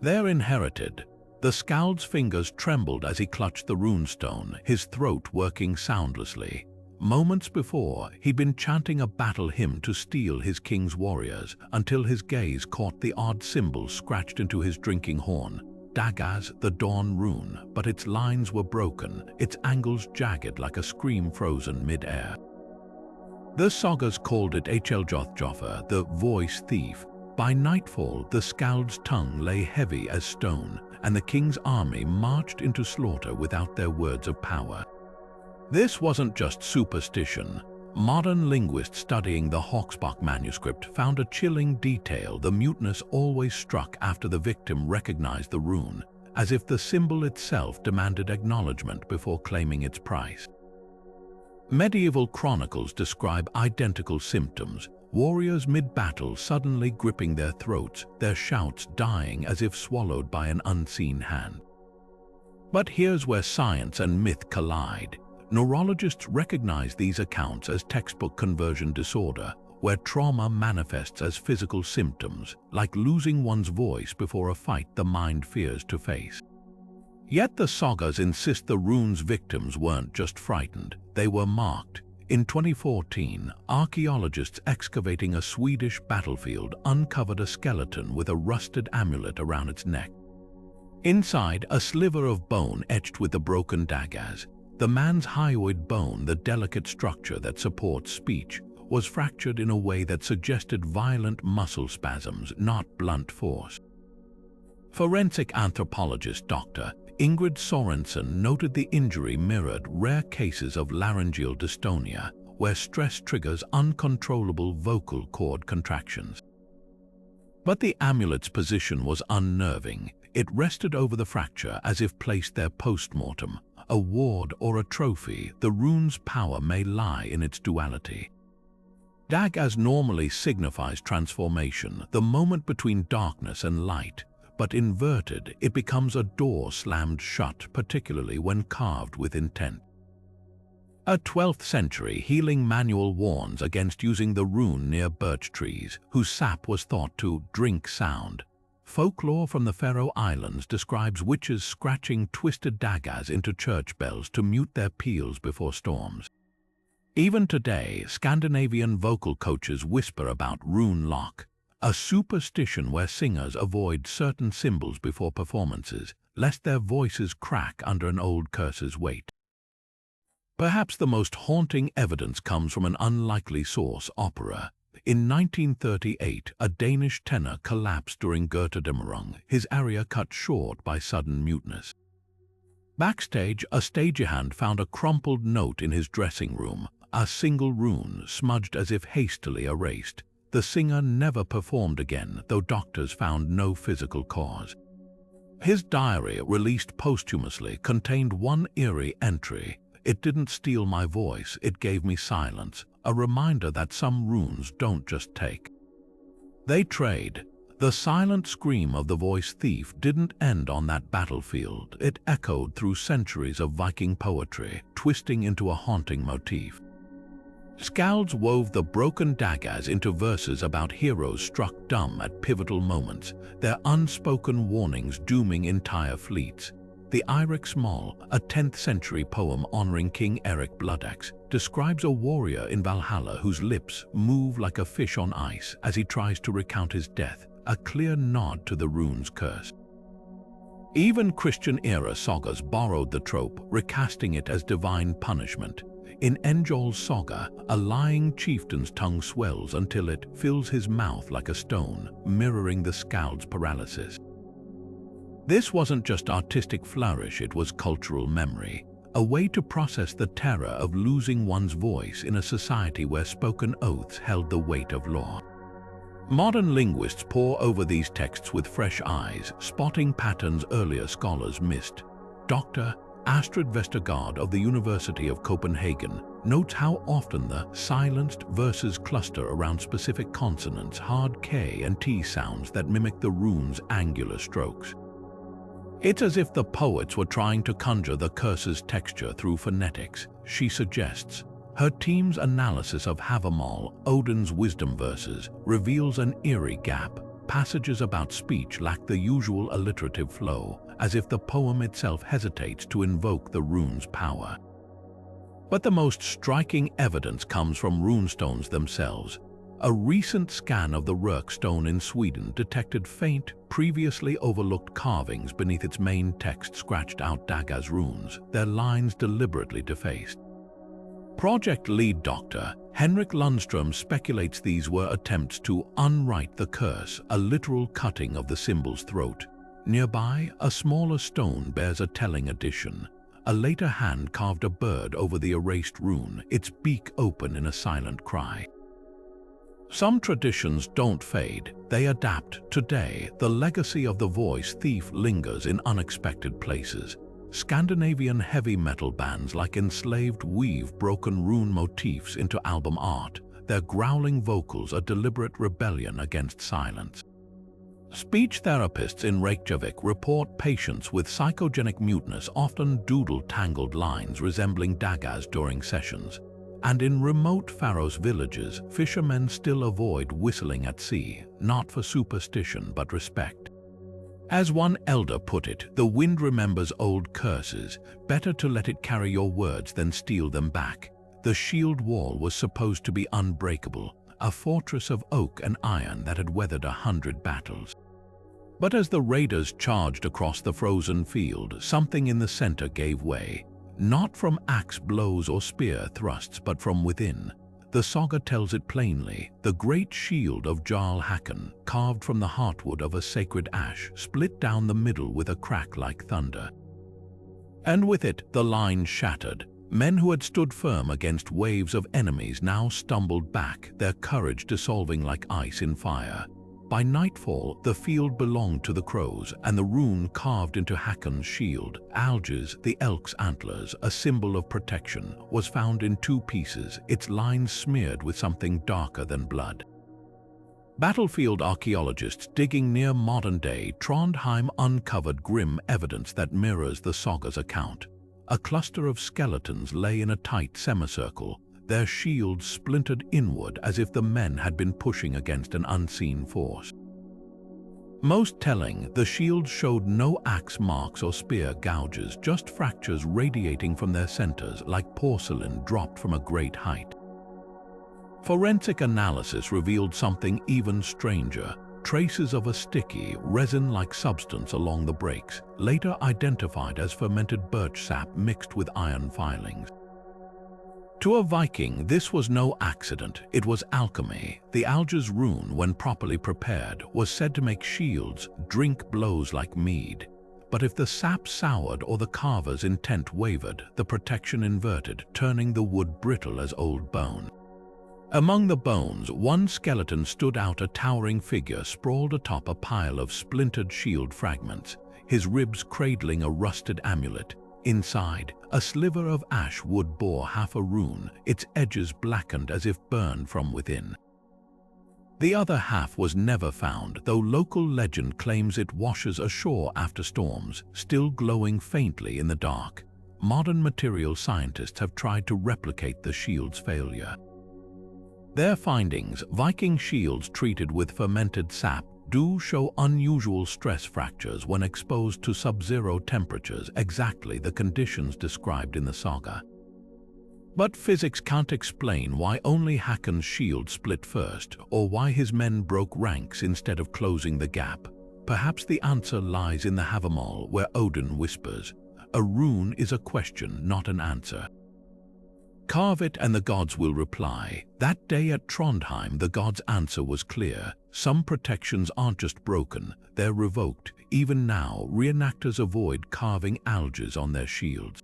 A: They're inherited. The skald's fingers trembled as he clutched the runestone, his throat working soundlessly. Moments before, he'd been chanting a battle hymn to steel his king's warriors until his gaze caught the odd symbol scratched into his drinking horn. Dagaz, the Dawn Rune, but its lines were broken, its angles jagged like a scream frozen mid-air. The sagas called it Archaeological, the voice thief. By nightfall, the skald's tongue lay heavy as stone, and the king's army marched into slaughter without their words of power. This wasn't just superstition. Modern linguists studying the Hawksbach manuscript found a chilling detail. The mutinous always struck after the victim recognized the rune, as if the symbol itself demanded acknowledgement before claiming its price. Medieval chronicles describe identical symptoms: warriors mid-battle suddenly gripping their throats, their shouts dying as if swallowed by an unseen hand. But here's where science and myth collide. Neurologists recognize these accounts as textbook conversion disorder, where trauma manifests as physical symptoms, like losing one's voice before a fight the mind fears to face. Yet the sagas insist the rune's victims weren't just frightened, they were marked. In 2014, archaeologists excavating a Swedish battlefield uncovered a skeleton with a rusted amulet around its neck. Inside, a sliver of bone etched with the broken dagaz. The man's hyoid bone, the delicate structure that supports speech, was fractured in a way that suggested violent muscle spasms, not blunt force. Forensic anthropologist Dr. Ingrid Sorensen noted the injury mirrored rare cases of laryngeal dystonia, where stress triggers uncontrollable vocal cord contractions. But the amulet's position was unnerving. It rested over the fracture as if placed there post-mortem. A ward or a trophy, the rune's power may lie in its duality. Dagaz normally signifies transformation, the moment between darkness and light, but inverted, it becomes a door slammed shut, particularly when carved with intent. A 12th century healing manual warns against using the rune near birch trees, whose sap was thought to drink sound. Folklore from the Faroe Islands describes witches scratching twisted dagaz into church bells to mute their peals before storms. Even today, Scandinavian vocal coaches whisper about rune lock, a superstition where singers avoid certain symbols before performances, lest their voices crack under an old curse's weight. Perhaps the most haunting evidence comes from an unlikely source: opera. In 1938, a Danish tenor collapsed during Götterdämmerung, his aria cut short by sudden muteness. Backstage, a stagehand found a crumpled note in his dressing room, a single rune smudged as if hastily erased. The singer never performed again, though doctors found no physical cause. His diary, released posthumously, contained one eerie entry: "It didn't steal my voice, it gave me silence," a reminder that some runes don't just take. They trade. The silent scream of the voice thief didn't end on that battlefield. It echoed through centuries of Viking poetry, twisting into a haunting motif. Skalds wove the broken dagaz into verses about heroes struck dumb at pivotal moments, their unspoken warnings dooming entire fleets. The Eirik Small, a 10th century poem honoring King Eric Bloodaxe, describes a warrior in Valhalla whose lips move like a fish on ice as he tries to recount his death, a clear nod to the rune's curse. Even Christian-era sagas borrowed the trope, recasting it as divine punishment. In Enjol's saga, a lying chieftain's tongue swells until it fills his mouth like a stone, mirroring the skald's paralysis. This wasn't just artistic flourish, it was cultural memory, a way to process the terror of losing one's voice in a society where spoken oaths held the weight of law. Modern linguists pore over these texts with fresh eyes, spotting patterns earlier scholars missed. Dr. Astrid Vestergaard of the University of Copenhagen notes how often the silenced verses cluster around specific consonants, hard K and T sounds that mimic the rune's angular strokes. It's as if the poets were trying to conjure the curse's texture through phonetics, she suggests. Her team's analysis of Havamal, Odin's wisdom verses, reveals an eerie gap. passages about speech lack the usual alliterative flow, as if the poem itself hesitates to invoke the rune's power. But the most striking evidence comes from runestones themselves. A recent scan of the Rökstone in Sweden detected faint, previously overlooked carvings beneath its main text scratched out daggers runes, their lines deliberately defaced. Project lead doctor Henrik Lundström speculates these were attempts to unwrite the curse, a literal cutting of the symbol's throat. Nearby, a smaller stone bears a telling addition. A later hand carved a bird over the erased rune, its beak open in a silent cry. Some traditions don't fade, they adapt. Today, the legacy of the voice thief lingers in unexpected places. Scandinavian heavy metal bands like Enslaved weave broken rune motifs into album art, their growling vocals a deliberate rebellion against silence. Speech therapists in Reykjavik report patients with psychogenic muteness often doodle tangled lines resembling daggers during sessions. And in remote Faroes villages, fishermen still avoid whistling at sea, not for superstition but respect. As one elder put it, the wind remembers old curses. Better to let it carry your words than steal them back. The shield wall was supposed to be unbreakable, a fortress of oak and iron that had weathered 100 battles. But as the raiders charged across the frozen field, something in the center gave way. Not from axe blows or spear thrusts, but from within. The saga tells it plainly. The great shield of Jarl Hakon, carved from the heartwood of a sacred ash, split down the middle with a crack like thunder. And with it, the line shattered. Men who had stood firm against waves of enemies now stumbled back, their courage dissolving like ice in fire. By nightfall, the field belonged to the crows, and the rune carved into Hakon's shield, Alge's, the elk's antlers, a symbol of protection, was found in 2 pieces, its lines smeared with something darker than blood. Battlefield archaeologists digging near modern-day Trondheim uncovered grim evidence that mirrors the saga's account. A cluster of skeletons lay in a tight semicircle, their shields splintered inward as if the men had been pushing against an unseen force. Most telling, the shields showed no axe marks or spear gouges, just fractures radiating from their centers like porcelain dropped from a great height. Forensic analysis revealed something even stranger. Traces of a sticky, resin-like substance along the breaks, later identified as fermented birch sap mixed with iron filings. To a Viking, this was no accident, it was alchemy. The Alge's rune, when properly prepared, was said to make shields drink blows like mead. But if the sap soured or the carver's intent wavered, the protection inverted, turning the wood brittle as old bone. Among the bones, one skeleton stood out, a towering figure sprawled atop a pile of splintered shield fragments, his ribs cradling a rusted amulet. Inside, a sliver of ash wood bore half a rune, its edges blackened as if burned from within. The other half was never found, though local legend claims it washes ashore after storms, still glowing faintly in the dark. Modern material scientists have tried to replicate the shield's failure. Their findings, Viking shields treated with fermented sap, do show unusual stress fractures when exposed to sub-zero temperatures, exactly the conditions described in the saga. But physics can't explain why only Hakon's shield split first, or why his men broke ranks instead of closing the gap. Perhaps the answer lies in the Havamal, where Odin whispers, "A rune is a question, not an answer. Carve it and the gods will reply." That day at Trondheim, the gods' answer was clear. Some protections aren't just broken, they're revoked. Even now, reenactors avoid carving alges on their shields.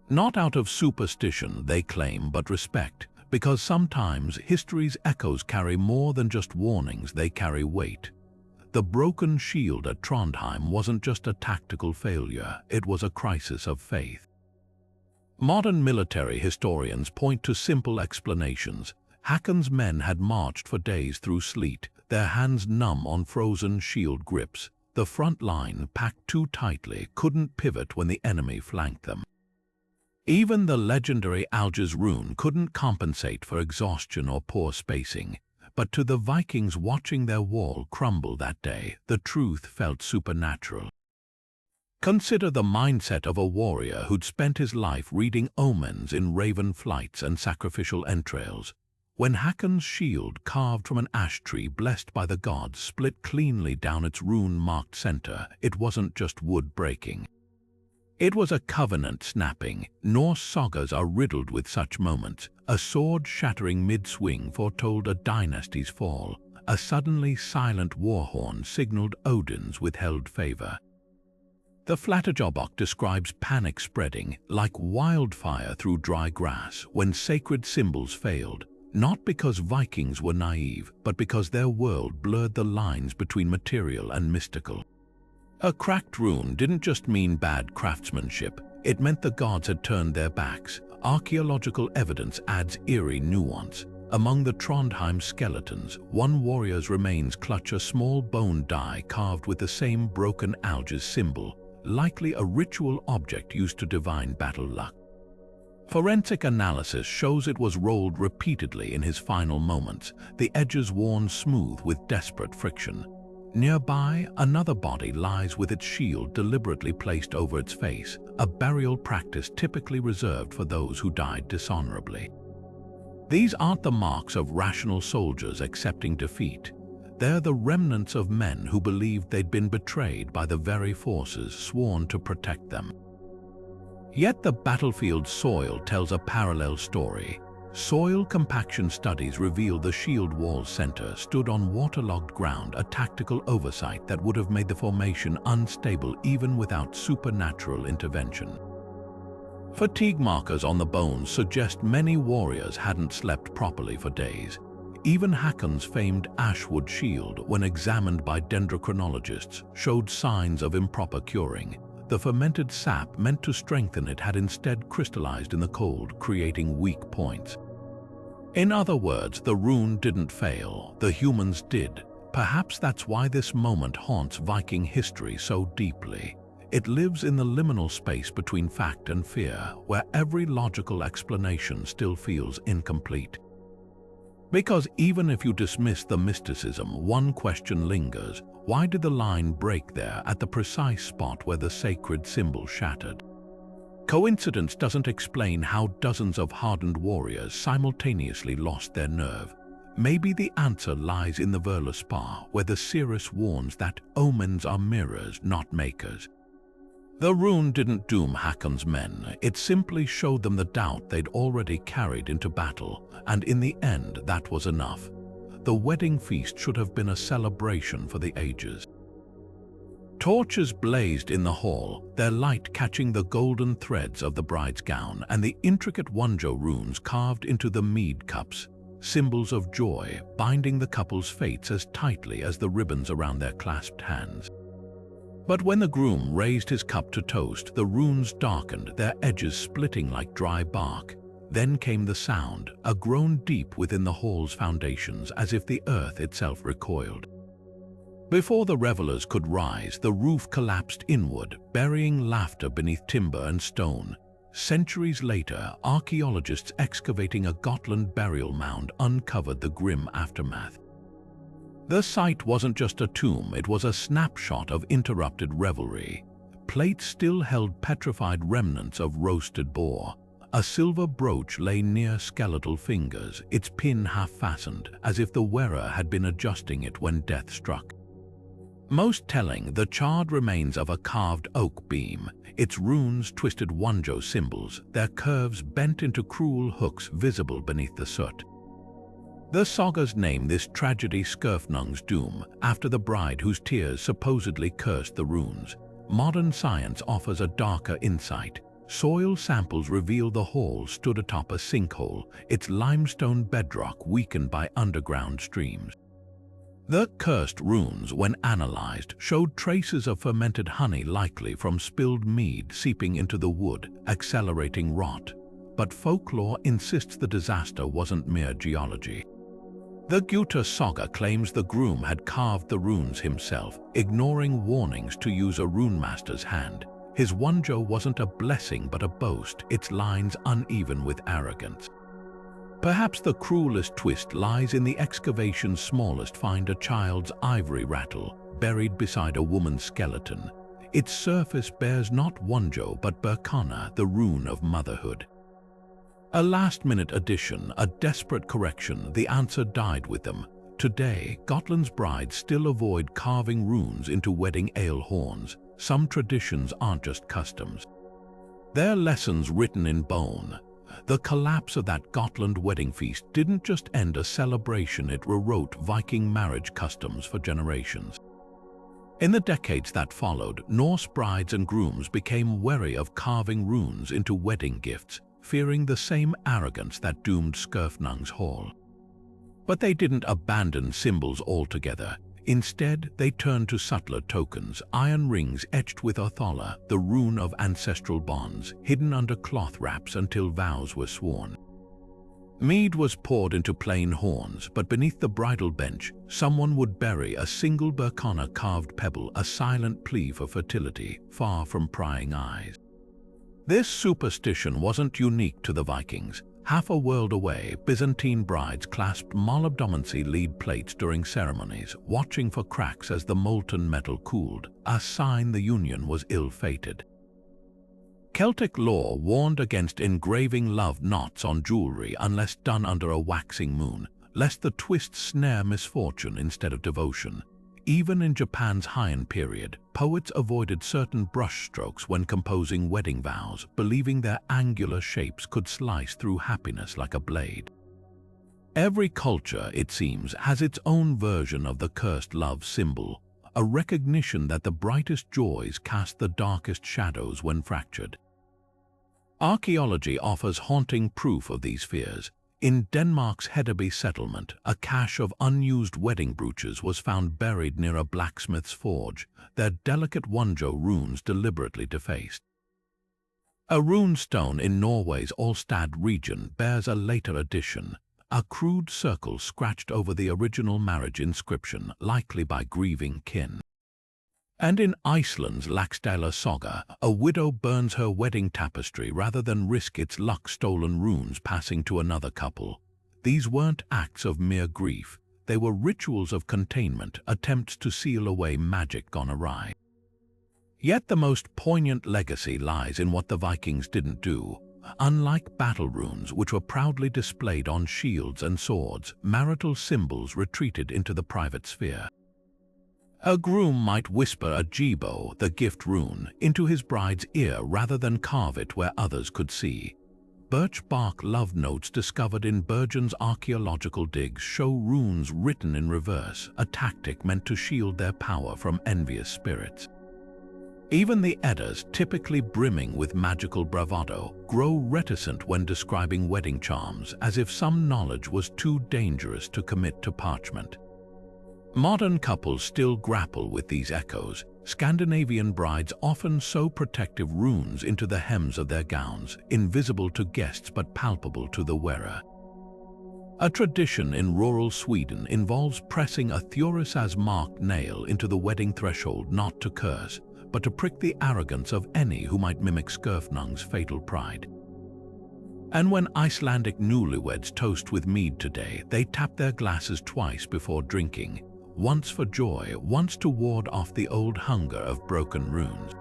A: Not out of superstition, they claim, but respect, because sometimes history's echoes carry more than just warnings, they carry weight. The broken shield at Trondheim wasn't just a tactical failure, it was a crisis of faith. Modern military historians point to simple explanations. Hakon's men had marched for days through sleet, their hands numb on frozen shield grips. The front line, packed too tightly, couldn't pivot when the enemy flanked them. Even the legendary Alge's rune couldn't compensate for exhaustion or poor spacing. but to the Vikings watching their wall crumble that day, the truth felt supernatural. Consider the mindset of a warrior who'd spent his life reading omens in raven flights and sacrificial entrails. When Hakon's shield, carved from an ash tree blessed by the gods, split cleanly down its rune-marked center, it wasn't just wood breaking. It was a covenant snapping. Norse sagas are riddled with such moments. A sword shattering mid-swing foretold a dynasty's fall. A suddenly silent war horn signaled Odin's withheld favor. The Flatterjobok describes panic spreading like wildfire through dry grass when sacred symbols failed, not because Vikings were naive, but because their world blurred the lines between material and mystical. A cracked rune didn't just mean bad craftsmanship, it meant the gods had turned their backs. Archaeological evidence adds eerie nuance. Among the Trondheim skeletons, one warrior's remains clutch a small bone die carved with the same broken alges symbol, likely a ritual object used to divine battle luck. Forensic analysis shows it was rolled repeatedly in his final moments, the edges worn smooth with desperate friction. Nearby, another body lies with its shield deliberately placed over its face, a burial practice typically reserved for those who died dishonorably. These aren't the marks of rational soldiers accepting defeat. They're the remnants of men who believed they'd been betrayed by the very forces sworn to protect them. Yet the battlefield soil tells a parallel story. Soil compaction studies reveal the shield wall's center stood on waterlogged ground, a tactical oversight that would have made the formation unstable even without supernatural intervention. Fatigue markers on the bones suggest many warriors hadn't slept properly for days. Even Hakon's famed ashwood shield, when examined by dendrochronologists, showed signs of improper curing. The fermented sap meant to strengthen it had instead crystallized in the cold, creating weak points. In other words, the rune didn't fail, the humans did. Perhaps that's why this moment haunts Viking history so deeply. It lives in the liminal space between fact and fear, where every logical explanation still feels incomplete. Because even if you dismiss the mysticism, one question lingers. Why did the line break there at the precise spot where the sacred symbol shattered? Coincidence doesn't explain how dozens of hardened warriors simultaneously lost their nerve. Maybe the answer lies in the Völuspá, where the seeress warns that omens are mirrors, not makers. The rune didn't doom Hakon's men, it simply showed them the doubt they'd already carried into battle, and in the end that was enough. The wedding feast should have been a celebration for the ages. Torches blazed in the hall, their light catching the golden threads of the bride's gown and the intricate Wonjo runes carved into the mead cups, symbols of joy binding the couple's fates as tightly as the ribbons around their clasped hands. But when the groom raised his cup to toast, the runes darkened, their edges splitting like dry bark. Then came the sound, a groan deep within the hall's foundations, as if the earth itself recoiled. Before the revelers could rise, the roof collapsed inward, burying laughter beneath timber and stone. Centuries later, archaeologists excavating a Gotland burial mound uncovered the grim aftermath. The site wasn't just a tomb, it was a snapshot of interrupted revelry. Plates still held petrified remnants of roasted boar. A silver brooch lay near skeletal fingers, its pin half-fastened, as if the wearer had been adjusting it when death struck. Most telling, the charred remains of a carved oak beam, its runes twisted Wonjo symbols, their curves bent into cruel hooks visible beneath the soot. The sagas name this tragedy Skirfnung's doom, after the bride whose tears supposedly cursed the runes. Modern science offers a darker insight. Soil samples reveal the hall stood atop a sinkhole, its limestone bedrock weakened by underground streams. The cursed runes, when analyzed, showed traces of fermented honey likely from spilled mead seeping into the wood, accelerating rot. But folklore insists the disaster wasn't mere geology. The Gutta saga claims the groom had carved the runes himself, ignoring warnings to use a runemaster's hand. His Wonjo wasn't a blessing but a boast, its lines uneven with arrogance. Perhaps the cruelest twist lies in the excavation's smallest find, a child's ivory rattle, buried beside a woman's skeleton. Its surface bears not Wonjo but Berkana, the rune of motherhood. A last-minute addition, a desperate correction, the answer died with them. Today, Gotland's brides still avoid carving runes into wedding ale horns. Some traditions aren't just customs. They're lessons written in bone. The collapse of that Gotland wedding feast didn't just end a celebration, it rewrote Viking marriage customs for generations. In the decades that followed, Norse brides and grooms became wary of carving runes into wedding gifts, fearing the same arrogance that doomed Skirfnung's Hall. But they didn't abandon symbols altogether. Instead, they turned to subtler tokens, iron rings etched with Othala, the rune of ancestral bonds, hidden under cloth wraps until vows were sworn. Mead was poured into plain horns, but beneath the bridal bench, someone would bury a single Berkana carved pebble, a silent plea for fertility, far from prying eyes. This superstition wasn't unique to the Vikings. Half a world away, Byzantine brides clasped molybdenum lead plates during ceremonies, watching for cracks as the molten metal cooled, a sign the union was ill-fated. Celtic lore warned against engraving love knots on jewelry unless done under a waxing moon, lest the twist snare misfortune instead of devotion. Even in Japan's Heian period, poets avoided certain brushstrokes when composing wedding vows, believing their angular shapes could slice through happiness like a blade. Every culture, it seems, has its own version of the cursed love symbol, a recognition that the brightest joys cast the darkest shadows when fractured. Archaeology offers haunting proof of these fears. In Denmark's Hedeby settlement, a cache of unused wedding brooches was found buried near a blacksmith's forge, their delicate Wonjo runes deliberately defaced. A rune stone in Norway's Alstad region bears a later addition, a crude circle scratched over the original marriage inscription, likely by grieving kin. And in Iceland's Laxdæla saga, a widow burns her wedding tapestry rather than risk its luck-stolen runes passing to another couple. These weren't acts of mere grief. They were rituals of containment, attempts to seal away magic gone awry. Yet the most poignant legacy lies in what the Vikings didn't do. Unlike battle runes, which were proudly displayed on shields and swords, marital symbols retreated into the private sphere. A groom might whisper a jibo, the gift rune, into his bride's ear rather than carve it where others could see. Birch bark love notes discovered in Bergen's archaeological digs show runes written in reverse, a tactic meant to shield their power from envious spirits. Even the Eddas, typically brimming with magical bravado, grow reticent when describing wedding charms, as if some knowledge was too dangerous to commit to parchment. Modern couples still grapple with these echoes. Scandinavian brides often sew protective runes into the hems of their gowns, invisible to guests but palpable to the wearer. A tradition in rural Sweden involves pressing a Thurisaz-marked nail into the wedding threshold not to curse, but to prick the arrogance of any who might mimic Skirfnung's fatal pride. And when Icelandic newlyweds toast with mead today, they tap their glasses twice before drinking, once for joy, once to ward off the old hunger of broken runes.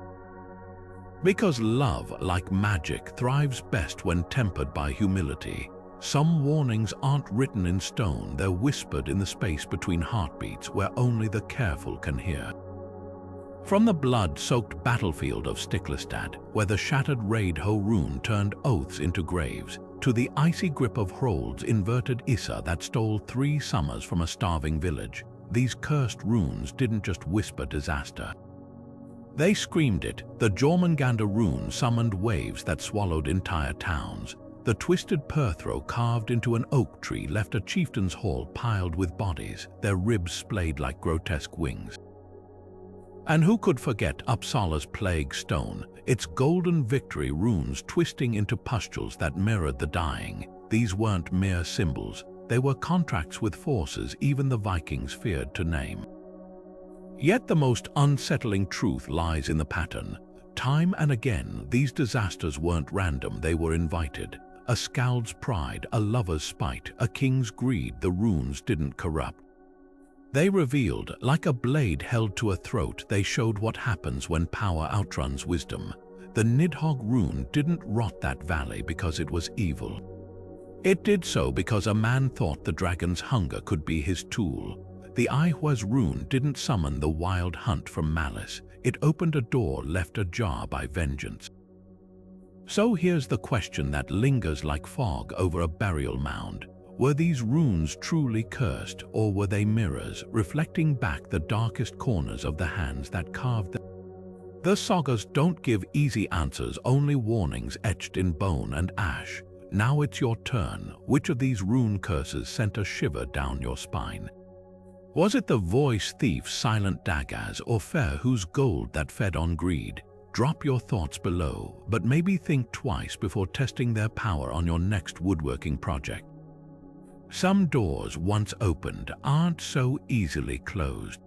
A: Because love, like magic, thrives best when tempered by humility. Some warnings aren't written in stone, they're whispered in the space between heartbeats where only the careful can hear. From the blood-soaked battlefield of Stiklestad, where the shattered Raid-Ho rune turned oaths into graves, to the icy grip of Hrold's inverted Issa that stole 3 summers from a starving village, these cursed runes didn't just whisper disaster. They screamed it. The Jormungandr Rune summoned waves that swallowed entire towns. The twisted perthrow carved into an oak tree left a chieftain's hall piled with bodies, their ribs splayed like grotesque wings. And who could forget Uppsala's plague stone, its golden victory runes twisting into pustules that mirrored the dying? These weren't mere symbols. They were contracts with forces even the Vikings feared to name. Yet the most unsettling truth lies in the pattern. Time and again, these disasters weren't random, they were invited. A skald's pride, a lover's spite, a king's greed the runes didn't corrupt. They revealed, like a blade held to a throat, they showed what happens when power outruns wisdom. The Nidhogg Rune didn't rot that valley because it was evil. It did so because a man thought the dragon's hunger could be his tool. The Ihwa's Rune didn't summon the wild hunt from malice. It opened a door left ajar by vengeance. So here's the question that lingers like fog over a burial mound. Were these runes truly cursed, or were they mirrors reflecting back the darkest corners of the hands that carved them? The sagas don't give easy answers, only warnings etched in bone and ash. Now it's your turn. Which of these rune curses sent a shiver down your spine? Was it the voice thief's silent daggers, or fair whose gold that fed on greed? Drop your thoughts below, but maybe think twice before testing their power on your next woodworking project. Some doors once opened aren't so easily closed.